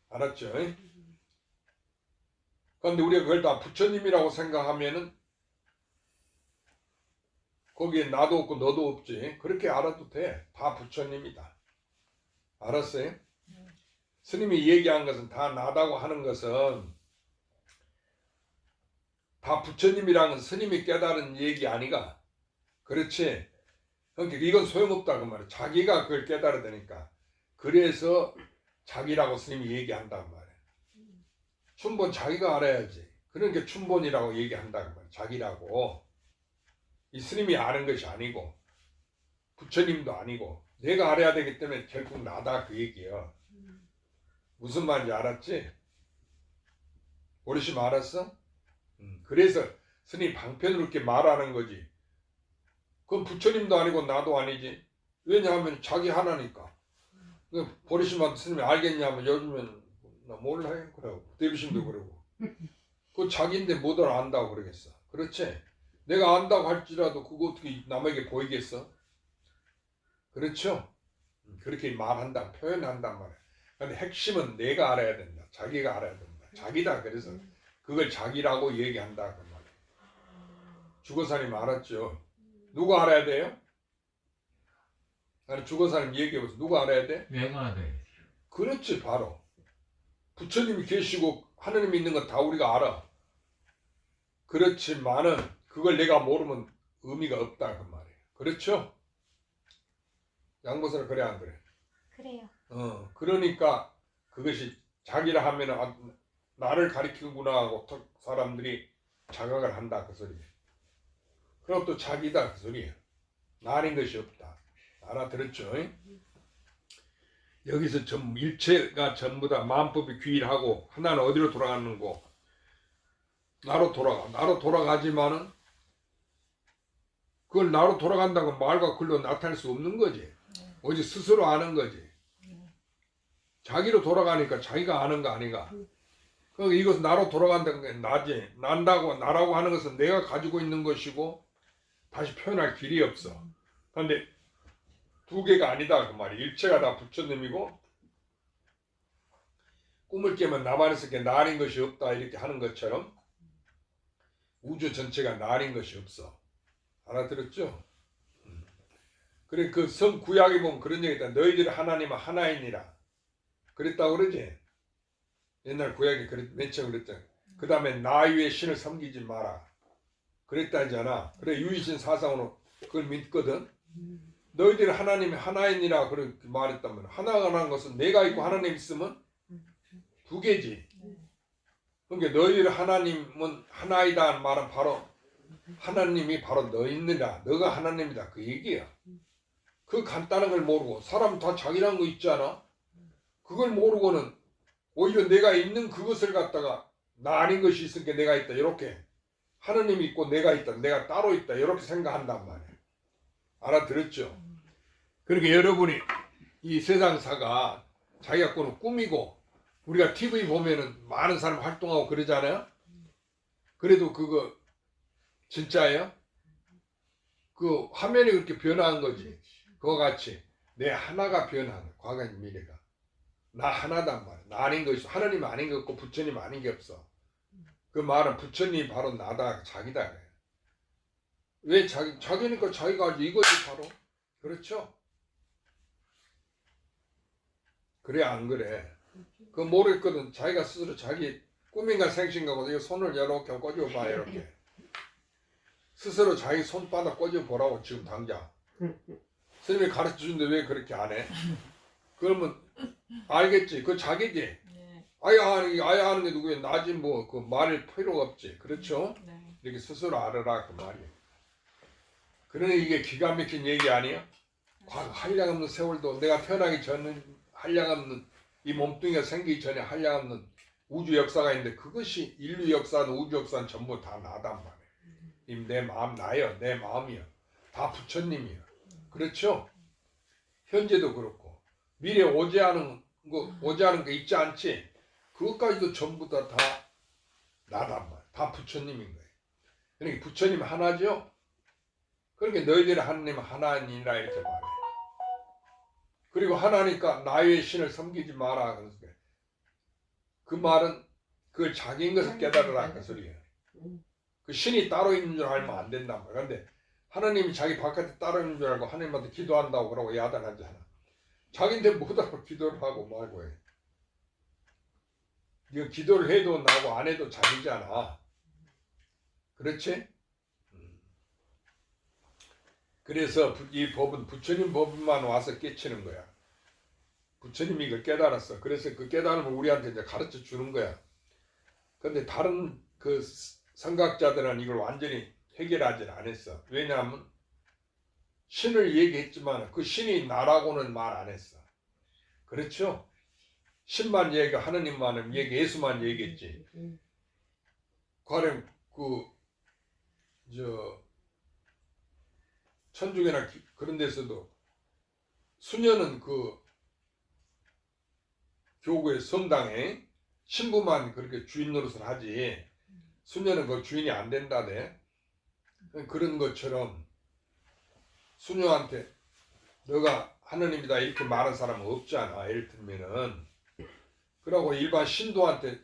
알았죠? 그런데 우리가 그걸 다 부처님이라고 생각하면은 거기에 나도 없고 너도 없지. 그렇게 알아도 돼. 다 부처님이다. 알았어요? 스님이 얘기한 것은 다 나다고 하는 것은 다 부처님이라는 스님이 깨달은 얘기 아니가. 그렇지? 그러니까 이건 소용없다 그 말이야. 자기가 그걸 깨달아야 되니까. 그래서 자기라고 스님이 얘기한단 말이야. 춘본 자기가 알아야지. 그러니까 춘본이라고 얘기한다는 말이야. 자기라고. 이 스님이 아는 것이 아니고 부처님도 아니고 내가 알아야 되기 때문에 결국 나다 그 얘기야. 무슨 말인지 알았지? 오르심 알았어? 그래서 스님 방편으로 이렇게 말하는 거지. 그건 부처님도 아니고 나도 아니지. 왜냐하면 자기 하나니까. 보리심한테 스님이 알겠냐면 요즘엔 나 몰라요. 그러고 대비심도 그러고. 그 자기인데 뭐들 안다고 그러겠어. 그렇지? 내가 안다고 할지라도 그거 어떻게 남에게 보이겠어? 그렇죠? 그렇게 말한다, 표현한단 말이야. 근데 핵심은 내가 알아야 된다. 자기가 알아야 된다. 자기다. 그래서 그걸 자기라고 얘기한다 그 말이야. 주거사님 알았죠? 누가 알아야 돼요? 아니 주거사님 얘기해보세요. 누가 알아야 돼? 내가 돼. 그렇지 바로. 부처님이 계시고 하느님이 있는 건 다 우리가 알아. 그렇지만은 그걸 내가 모르면 의미가 없다 그 말이에요. 그렇죠? 양보사는 그래 안 그래? 그래요. 그러니까 그것이 자기라 하면은 나를 가리키구나 하고 사람들이 자각을 한다 그 소리예요. 그럼 또 자기다 그 소리예요. 나 아닌 것이 없다. 알아들었죠? 여기서 일체가 전부 다 마음법이 귀일하고 하나는 어디로 돌아가는고 나로 돌아가지만은 그걸 나로 돌아간다고 말과 글로 나타낼 수 없는 거지. 오직 스스로 아는 거지. 자기로 돌아가니까 자기가 아는 거 아니가. 그러니까 이것은 나로 돌아간다는 게 나지. 나라고 하는 것은 내가 가지고 있는 것이고 다시 표현할 길이 없어. 그런데 두 개가 아니다 그 말이. 일체가 다 부처님이고 꿈을 깨면 나만 있을 게 나 아닌 것이 없다 이렇게 하는 것처럼 우주 전체가 나 아닌 것이 없어. 알아들었죠? 그래 그 성 구약에 보면 그런 얘기 있다. 너희들 하나님은 하나이니라. 그랬다고 그러지? 옛날 구약에 맨 처음 그랬잖아. 그 다음에 나 외에 신을 섬기지 마라. 그랬다잖아. 그래 유이신 사상으로 그걸 믿거든. 너희들 하나님이 하나이니라 그렇게 말했단 말이야. 하나가 하는 것은 내가 있고 하나님 있으면 두 개지. 그러니까 너희들 하나님은 하나이다 하는 말은 바로 하나님이 바로 너 있느라. 너가 하나님이다 그 얘기야. 그 간단한 걸 모르고 사람 다 자기라는 거 있잖아. 그걸 모르고는 오히려 내가 있는 그것을 갖다가 나 아닌 것이 있으니까 내가 있다 이렇게 하나님이 있고 내가 있다 내가 따로 있다 이렇게 생각한단 말이야. 알아들었죠? 그러니까 여러분이 이 세상사가 자기가 꾸는 꿈이고 우리가 TV 보면은 많은 사람 활동하고 그러잖아요. 그래도 그거 진짜예요? 그 화면이 그렇게 변화한 거지. 그거 같이 내 하나가 변하는 과거의 미래가 나 하나단 말이야. 나 아닌 거 있어. 하나님 아닌 거 없고 부처님 아닌 게 없어. 그 말은 부처님이 바로 나다 자기다 그래. 왜 자기니까 자기가 알지 이거지 바로. 그렇죠? 그래 안 그래? 그 모르겠거든. 자기가 스스로 자기 꿈인가 생신가고 이거 손을 이렇게 꽂아봐 이렇게. 스스로 자기 손바닥 꽂아보라고 지금 당장. 스님이 가르쳐주는데 왜 그렇게 안 해? 그러면 알겠지. 그 자기지. 네. 아야 하는 게 누구야? 나지 뭐 그 말일 필요가 없지. 그렇죠? 네. 이렇게 스스로 알아라 그 말이에요. 그러니 이게 기가 막힌 얘기 아니에요? 한량없는 세월도 내가 태어나기 전에 한량없는 이 몸뚱이가 생기기 전에 한량없는 우주 역사가 있는데 그것이 인류 역사는 우주 역사는 전부 다 나단 말이에요. 내 마음 나요. 내 마음이요. 다 부처님이요. 그렇죠? 현재도 그렇고 미래 오지하는 거 있지 않지? 그것까지도 전부 다 나단 말이에요. 다 부처님인 거예요. 그러니까 부처님 하나죠? 그러니까 너희들의 하나님은 하나니라 이렇게 말해. 그리고 하나니까 나의 신을 섬기지 마라. 그 말은 그걸 자기인 것을 깨달으라 그 소리예요. 그 신이 따로 있는 줄 알면 안 된단 말이야. 그런데 하나님이 자기 바깥에 따로 있는 줄 알고 하나님한테 기도한다고 그러고 야단하잖아. 자기인데 뭐다고 기도를 하고 말고 해. 네가 기도를 해도 나고 안 해도 자기잖아. 그렇지? 그래서 이 법은 부처님 법만 와서 깨치는 거야. 부처님이 이걸 깨달았어. 그래서 그 깨달음을 우리한테 이제 가르쳐 주는 거야. 근데 다른 그 선각자들은 이걸 완전히 해결하지 않았어. 왜냐하면 신을 얘기했지만 그 신이 나라고는 말 안 했어. 그렇죠? 신만 얘기, 하느님만 얘기, 예수만 얘기했지. 가령 천주교나 그런 데서도 수녀는 그 교구의 성당에 신부만 그렇게 주인 노릇을 하지 수녀는 그 주인이 안 된다네. 그런 것처럼 수녀한테 너가 하느님이다 이렇게 말하는 사람은 없잖아. 예를 들면은 그러고 일반 신도한테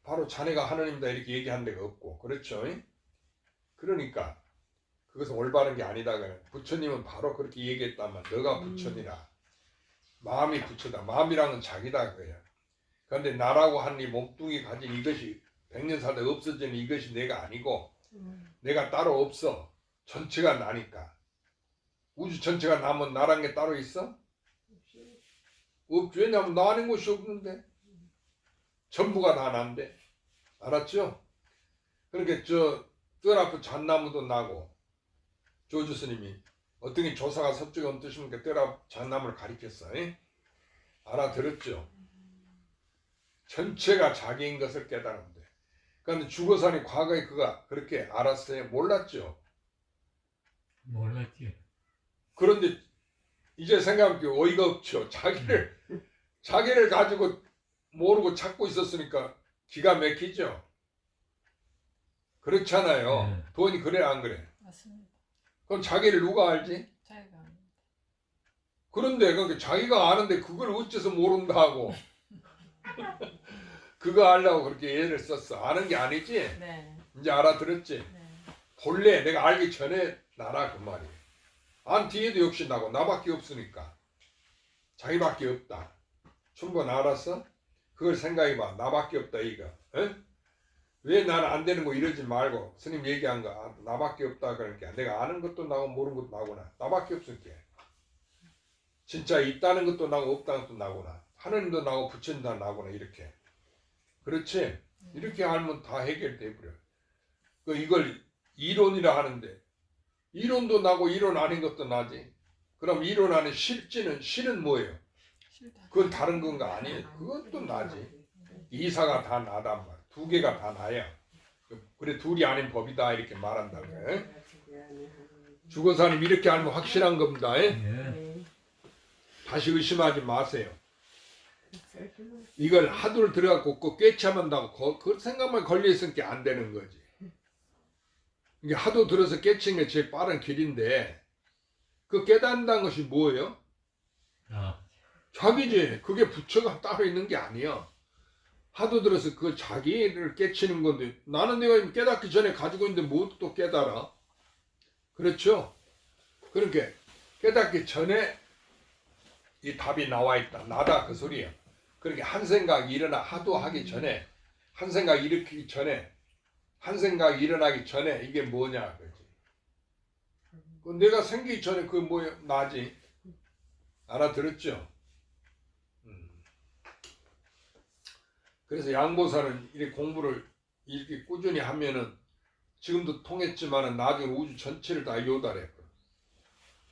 바로 자네가 하느님이다 이렇게 얘기한 데가 없고 그렇죠. 그러니까 그것은 올바른 게 아니다. 부처님은 바로 그렇게 얘기했다면 너가 부처니라. 마음이 부처다. 마음이랑은 자기다 그거야. 그런데 나라고 하는 이 몸뚱이 가진 이것이 100년 살다 없어지는 이것이 내가 아니고 내가 따로 없어. 전체가 나니까. 우주 전체가 나면 나란 게 따로 있어? 없지. 왜냐하면 나 아닌 것이 없는데. 전부가 다 난데. 알았죠? 그러니까 뜰 앞에 잣나무도 나고 조주 스님이 어떤 게 조사가 서쪽에 온 뜻입니까? 뜰 앞 잣나무를 가리켰어. 알아들었죠? 전체가 자기인 것을 깨달은데. 그런데 주거사님 과거에 그가 그렇게 알았어요? 몰랐죠? 몰랐죠. 그런데 이제 생각해보면 어이가 없죠. 자기를 가지고 모르고 찾고 있었으니까 기가 막히죠. 그렇잖아요. 네. 돈이 그래 안 그래? 맞습니다. 그럼 자기를 누가 알지? 자기가 아닙니다. 그런데 그러니까 자기가 아는데 그걸 어째서 모른다 하고 그거 알라고 그렇게 예를 썼어. 아는 게 아니지? 네. 이제 알아들었지? 네. 본래 내가 알기 전에 나라 그 말이에요. 안 뒤에도 역시 나고 나밖에 없으니까 자기밖에 없다. 충분 알았어? 그걸 생각해봐. 나밖에 없다 이거. 에? 왜 나는 안 되는 거 이러지 말고 스님 얘기한 거 나밖에 없다 그러니까 내가 아는 것도 나고 모르는 것도 나구나. 나밖에 없으니까 진짜 있다는 것도 나고 없다는 것도 나구나. 하느님도 나고 부처님도 나구나 이렇게. 그렇지? 이렇게 알면 다 해결돼 버려. 이걸 이론이라 하는데 이론도 나고 이론 아닌 것도 나지. 그럼 이론 안에 실은 뭐예요? 싫다. 그건 다른 건가 아니에요. 그것도 나지. 이사가 다 나단 말. 두 개가 다 나야. 그래 둘이 아닌 법이다 이렇게 말한다는 거예요. 주거사님 이렇게 알면 확실한 겁니다. 예? 네. 다시 의심하지 마세요. 이걸 하도를 들어갖고 그 깨치한다고 그 생각만 걸려있으니까 안 되는 거지. 이게 하도 들어서 깨치는 게 제일 빠른 길인데 그 깨닫는다는 것이 뭐예요? 자기지. 그게 부처가 따로 있는 게 아니야. 하도 들어서 그 자기를 깨치는 건데 나는 내가 깨닫기 전에 가지고 있는데 뭐 또 깨달아? 그렇죠? 그러니까 깨닫기 전에 이 답이 나와 있다. 나다 그 소리야. 그러니까 한 생각 일어나 하도 하기 전에 한 생각 일으키기 전에 한 생각 일어나기 전에 이게 뭐냐 그지. 그 내가 생기기 전에 그 뭐야 나지. 알아들었죠? 그래서 양보사는 이렇게 공부를 이렇게 꾸준히 하면은 지금도 통했지만은 나중에 우주 전체를 다 요달해.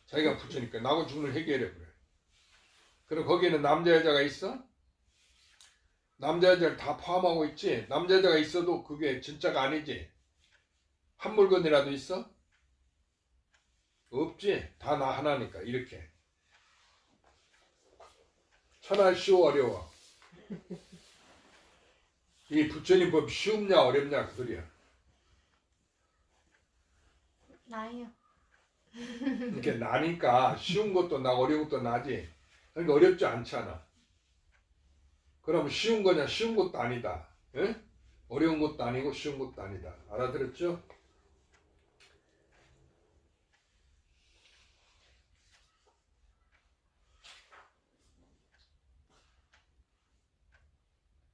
자기가 부처니까 나고 죽는 해결해 버려. 그럼 거기에는 남자 여자가 있어? 남자 여자를 다 포함하고 있지. 남자 여자가 있어도 그게 진짜가 아니지. 한 물건이라도 있어? 없지. 다 나 하나니까 이렇게. 천하 쉬워 어려워. 이 부처님 법 쉬움냐 어렵냐 그 소리야. 나요. 이렇게 나니까 쉬운 것도 나 어려운 것도 나지. 그러니까 어렵지 않잖아. 그러면 쉬운 거냐? 쉬운 것도 아니다. 에? 어려운 것도 아니고 쉬운 것도 아니다. 알아들었죠?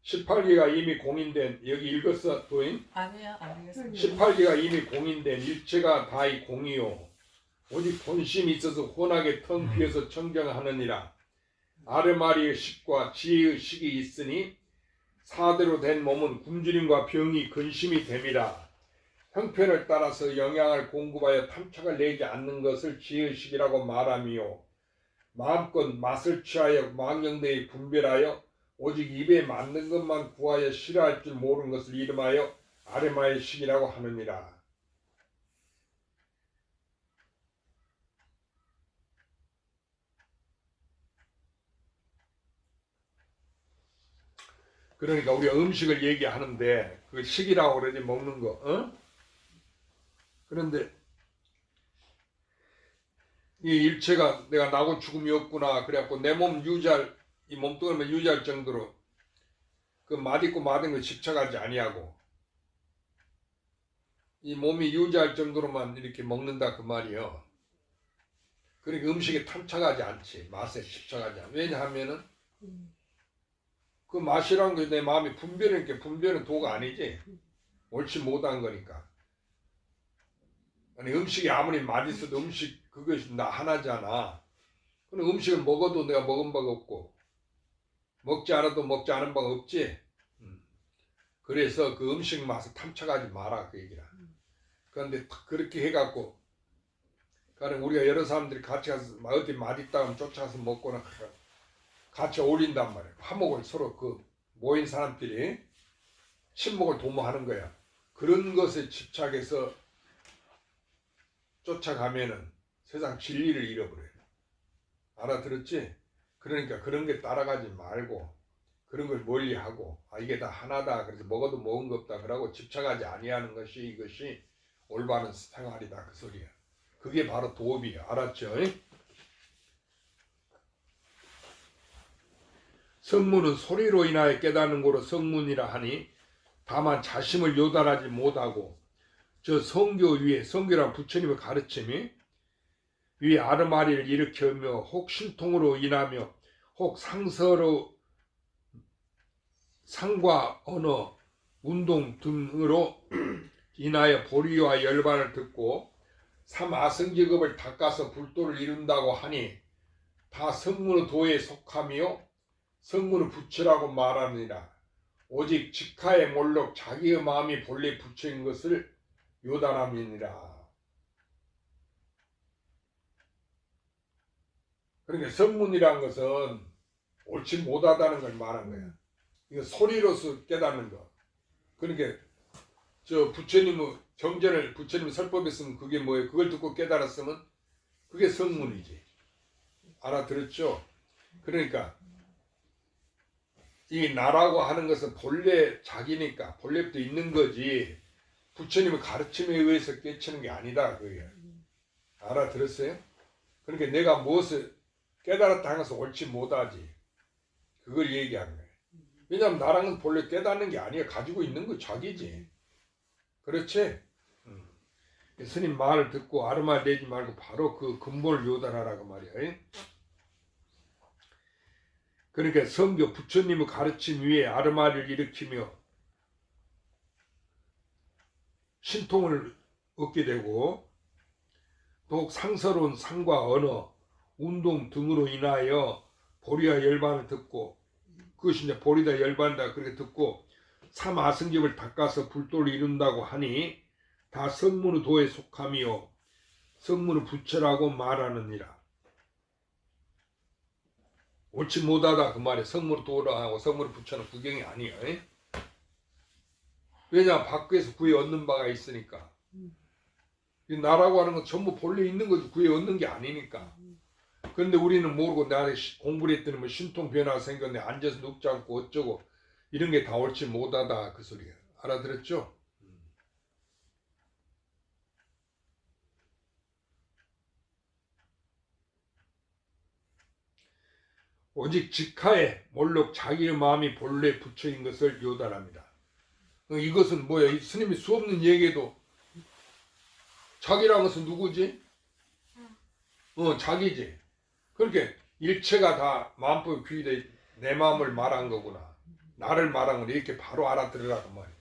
(18기가) 이미 공인된 여기 읽었어 도인? 아니요, 안 되겠습니다. 18기가 이미 공인된 일체가 다이 공이요 오직 본심이 있어서 혼하게 텅 비어서 청정하느니라. 아르마리의 식과 지혜의 식이 있으니 사대로 된 몸은 굶주림과 병이 근심이 됨이라. 형편을 따라서 영양을 공급하여 탐착을 내지 않는 것을 지혜의 식이라고 말하며 마음껏 맛을 취하여 망령되이 분별하여 오직 입에 맞는 것만 구하여 싫어할 줄 모르는 것을 이름하여 아르마의 식이라고 하느니라. 그러니까 우리가 음식을 얘기하는데 그 식이라고 그러지 먹는 거. 어? 그런데 이 일체가 내가 나고 죽음이 없구나 그래갖고 내 몸 유지할 이 몸뚱이만 유지할 정도로 그 맛있고 맛은 거 집착하지 아니하고 이 몸이 유지할 정도로만 이렇게 먹는다 그 말이요. 그러니까 음식에 탐착하지 않지. 맛에 집착하지 않아. 왜냐하면은 그 맛이라는 게 내 마음이 분별이니까 분별은 도가 아니지. 옳지 못한 거니까. 아니 음식이 아무리 맛있어도 음식 그것이 나 하나잖아. 그럼 음식을 먹어도 내가 먹은 바가 없고 먹지 않아도 먹지 않은 바가 없지. 그래서 그 음식 맛을 탐착하지 마라 그 얘기라. 그런데 그렇게 해갖고 그러니까 우리가 여러 사람들이 같이 가서 어디 맛있다 하면 쫓아가서 먹거나 같이 어울린단 말이야. 화목을 서로 그 모인 사람끼리 친목을 도모하는 거야. 그런 것에 집착해서 쫓아가면은 세상 진리를 잃어버려요. 알아들었지? 그러니까 그런 게 따라가지 말고 그런 걸 멀리하고 이게 다 하나다. 그래서 먹어도 먹은 거 없다. 그러고 집착하지 아니하는 것이 이것이 올바른 생활이다. 그 소리야. 그게 바로 도업이야. 알았죠? 성문은 소리로 인하여 깨닫는 거로 성문이라 하니 다만 자심을 요달하지 못하고 저 성교 위에 성교란 부처님의 가르침이 위에 아르마리를 일으키며 혹 신통으로 인하며 혹 상서로 상과 언어 운동 등으로 인하여 보리와 열반을 듣고 삼아승직업을 닦아서 불도를 이룬다고 하니 다 성문의 도에 속하며 성문의 부처라고 말하느니라. 오직 직하에 몰록 자기의 마음이 본래 부처인 것을 요단함이니라. 그러니까 성문이란 것은 옳지 못하다는 걸 말한 거야. 이거 소리로서 깨닫는 거. 그러니까 저 부처님의 경전을 부처님이 설법했으면 그게 뭐예요? 그걸 듣고 깨달았으면 그게 성문이지. 알아들었죠? 그러니까 이 나라고 하는 것은 본래 자기니까 본래부터 있는 거지 부처님의 가르침에 의해서 깨치는 게 아니다. 그게 알아들었어요? 그러니까 내가 무엇을 깨달았다 하는 것은 옳지 못하지. 그걸 얘기하는 거예요. 왜냐하면 나랑은 본래 깨닫는 게 아니야. 가지고 있는 거 자기지. 그렇지? 스님 말을 듣고 아르마 내지 말고 바로 그 근본을 요단하라고 말이야. 그러니까 성교 부처님의 가르침 위에 아르마를 일으키며 신통을 얻게 되고 더욱 상서로운 상과 언어, 운동 등으로 인하여 보리와 열반을 듣고 그것이 이제 보리다 열반이다 그렇게 듣고 삼아승geb을 닦아서 불도를 이룬다고 하니 다 성문의 도에 속함이요 성문의 부처라고 말하느니라. 옳지 못하다 그 말에 성문의 도라 하고 성문의 부처는 구경이 아니야. 왜냐 밖에서 구해 얻는 바가 있으니까. 이 나라고 하는 건 전부 본래 있는 거지 구해 얻는 게 아니니까. 그런데 우리는 모르고 나를 공부를 했더니 뭐 신통 변화가 생겼네 앉아서 눕지 않고 어쩌고 이런 게 다 옳지 못하다 그 소리야. 알아들었죠? 오직 직하에 몰록 자기의 마음이 본래 부처인 것을 요단합니다. 이것은 뭐야? 이 스님이 수없는 얘기해도 자기라는 것은 누구지? 자기지. 그렇게 일체가 다 마음법에 귀의돼 내 마음을 말한 거구나. 나를 말한 거네. 이렇게 바로 알아들으라고 말이야.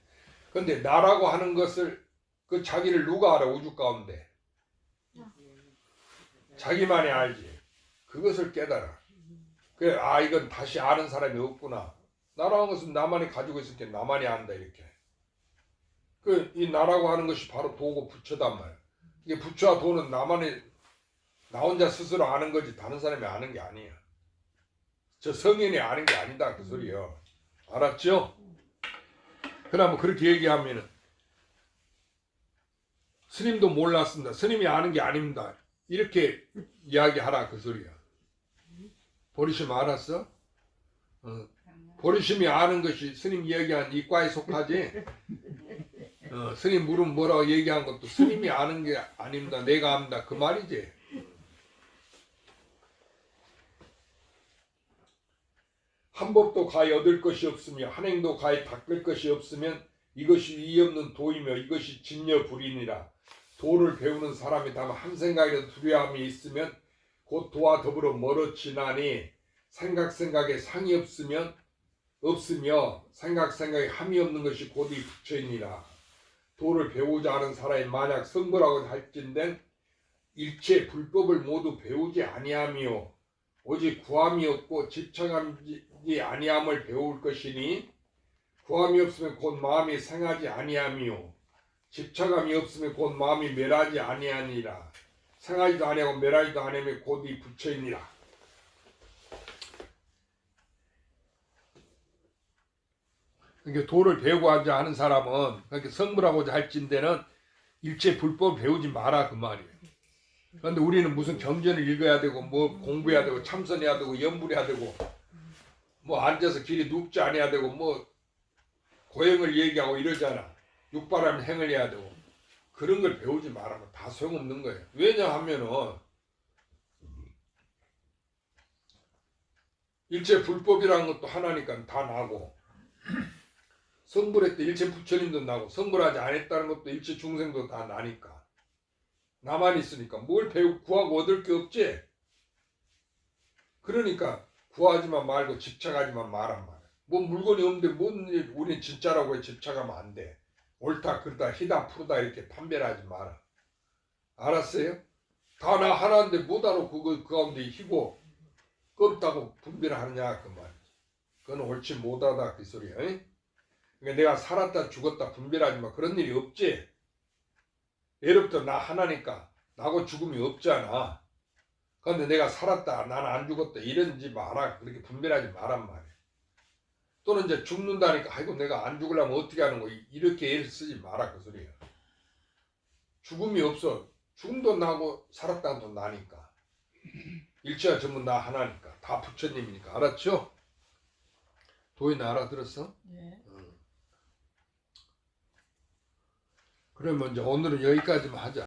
근데 나라고 하는 것을 그 자기를 누가 알아? 우주 가운데. 자기만이 알지. 그것을 깨달아. 그래, 이건 다시 아는 사람이 없구나. 나라는 것은 나만이 가지고 있을 때 나만이 안다 이렇게. 이 나라고 하는 것이 바로 도고 부처단 말이야. 이게 부처와 도는 나 혼자 스스로 아는 거지 다른 사람이 아는 게 아니야. 저 성인이 아는 게 아니다 그 소리요. 알았죠? 그러면 그렇게 얘기하면은 스님도 몰랐습니다. 스님이 아는 게 아닙니다. 이렇게 이야기하라 그 소리야. 보리심 알았어? 보리심이 아는 것이 스님 이야기한 이과에 속하지. 스님 물은 뭐라고 얘기한 것도 스님이 아는 게 아닙니다. 내가 압니다. 그 말이지. 한 법도 가히 얻을 것이 없으며 한 행도 가히 닦을 것이 없으면 이것이 이 없는 도이며 이것이 진여불이니라. 도를 배우는 사람이 다만 한 생각이라도 두려움이 있으면 곧 도와 더불어 멀어지나니 생각에 상이 없으며 생각에 함이 없는 것이 곧 이 부처이니라. 도를 배우자 하는 사람이 만약 성불하고 할진된 일체 불법을 모두 배우지 아니하며 오직 구함이 없고 집착하지 아니함을 배울 것이니 구함이 없으면 곧 마음이 생하지 아니하며 집착함이 없으면 곧 마음이 멸하지 아니하니라. 생하지도 아니하고 멸하지도 아니하며 곧 이 부처이니라. 그러니까 도를 배우고자 하는 사람은 그렇게 성불하고자 할진대는 일체 불법 배우지 마라 그 말이에요. 그런데 우리는 무슨 경전을 읽어야 되고 뭐 공부해야 되고 참선해야 되고 염불해야 되고 뭐 앉아서 길에 눕지 않아야 되고 뭐 고행을 얘기하고 이러잖아. 육바람 행을 해야 되고 그런 걸 배우지 말라면 다 소용없는 거예요. 왜냐하면은 일체 불법이라는 것도 하나니까 다 나고 성불했을 때 일체 부처님도 나고 성불하지 않았다는 것도 일체 중생도 다 나니까 나만 있으니까 뭘 구하고 얻을 게 없지. 그러니까 구하지만 말고 집착하지만 말란 말이야. 뭐 물건이 없는데 뭔 일 우리는 진짜라고 해 집착하면 안 돼. 옳다 그르다 희다 푸르다 이렇게 판별하지 마라. 알았어요? 다 나 하나인데 뭐다로 그 가운데 희고 껍다고 분별하느냐 그 말이지. 그건 옳지 못하다 그 소리야. 그러니까 내가 살았다 죽었다 분별하지 마. 그런 일이 없지. 예로부터 나 하나니까 나하고 죽음이 없잖아. 그런데 내가 살았다 나는 안 죽었다 이러지 마라. 그렇게 분별하지 마란 말이야. 또는 이제 죽는다니까 아이고 내가 안 죽으려면 어떻게 하는 거 이렇게 애를 쓰지 마라 그 소리야. 죽음이 없어. 죽음도 나고 살았다도 나니까. 일체와 전부 나 하나니까. 다 부처님이니까. 알았죠? 도인이 알아들었어? 네. 그러면 이제 오늘은 여기까지만 하자.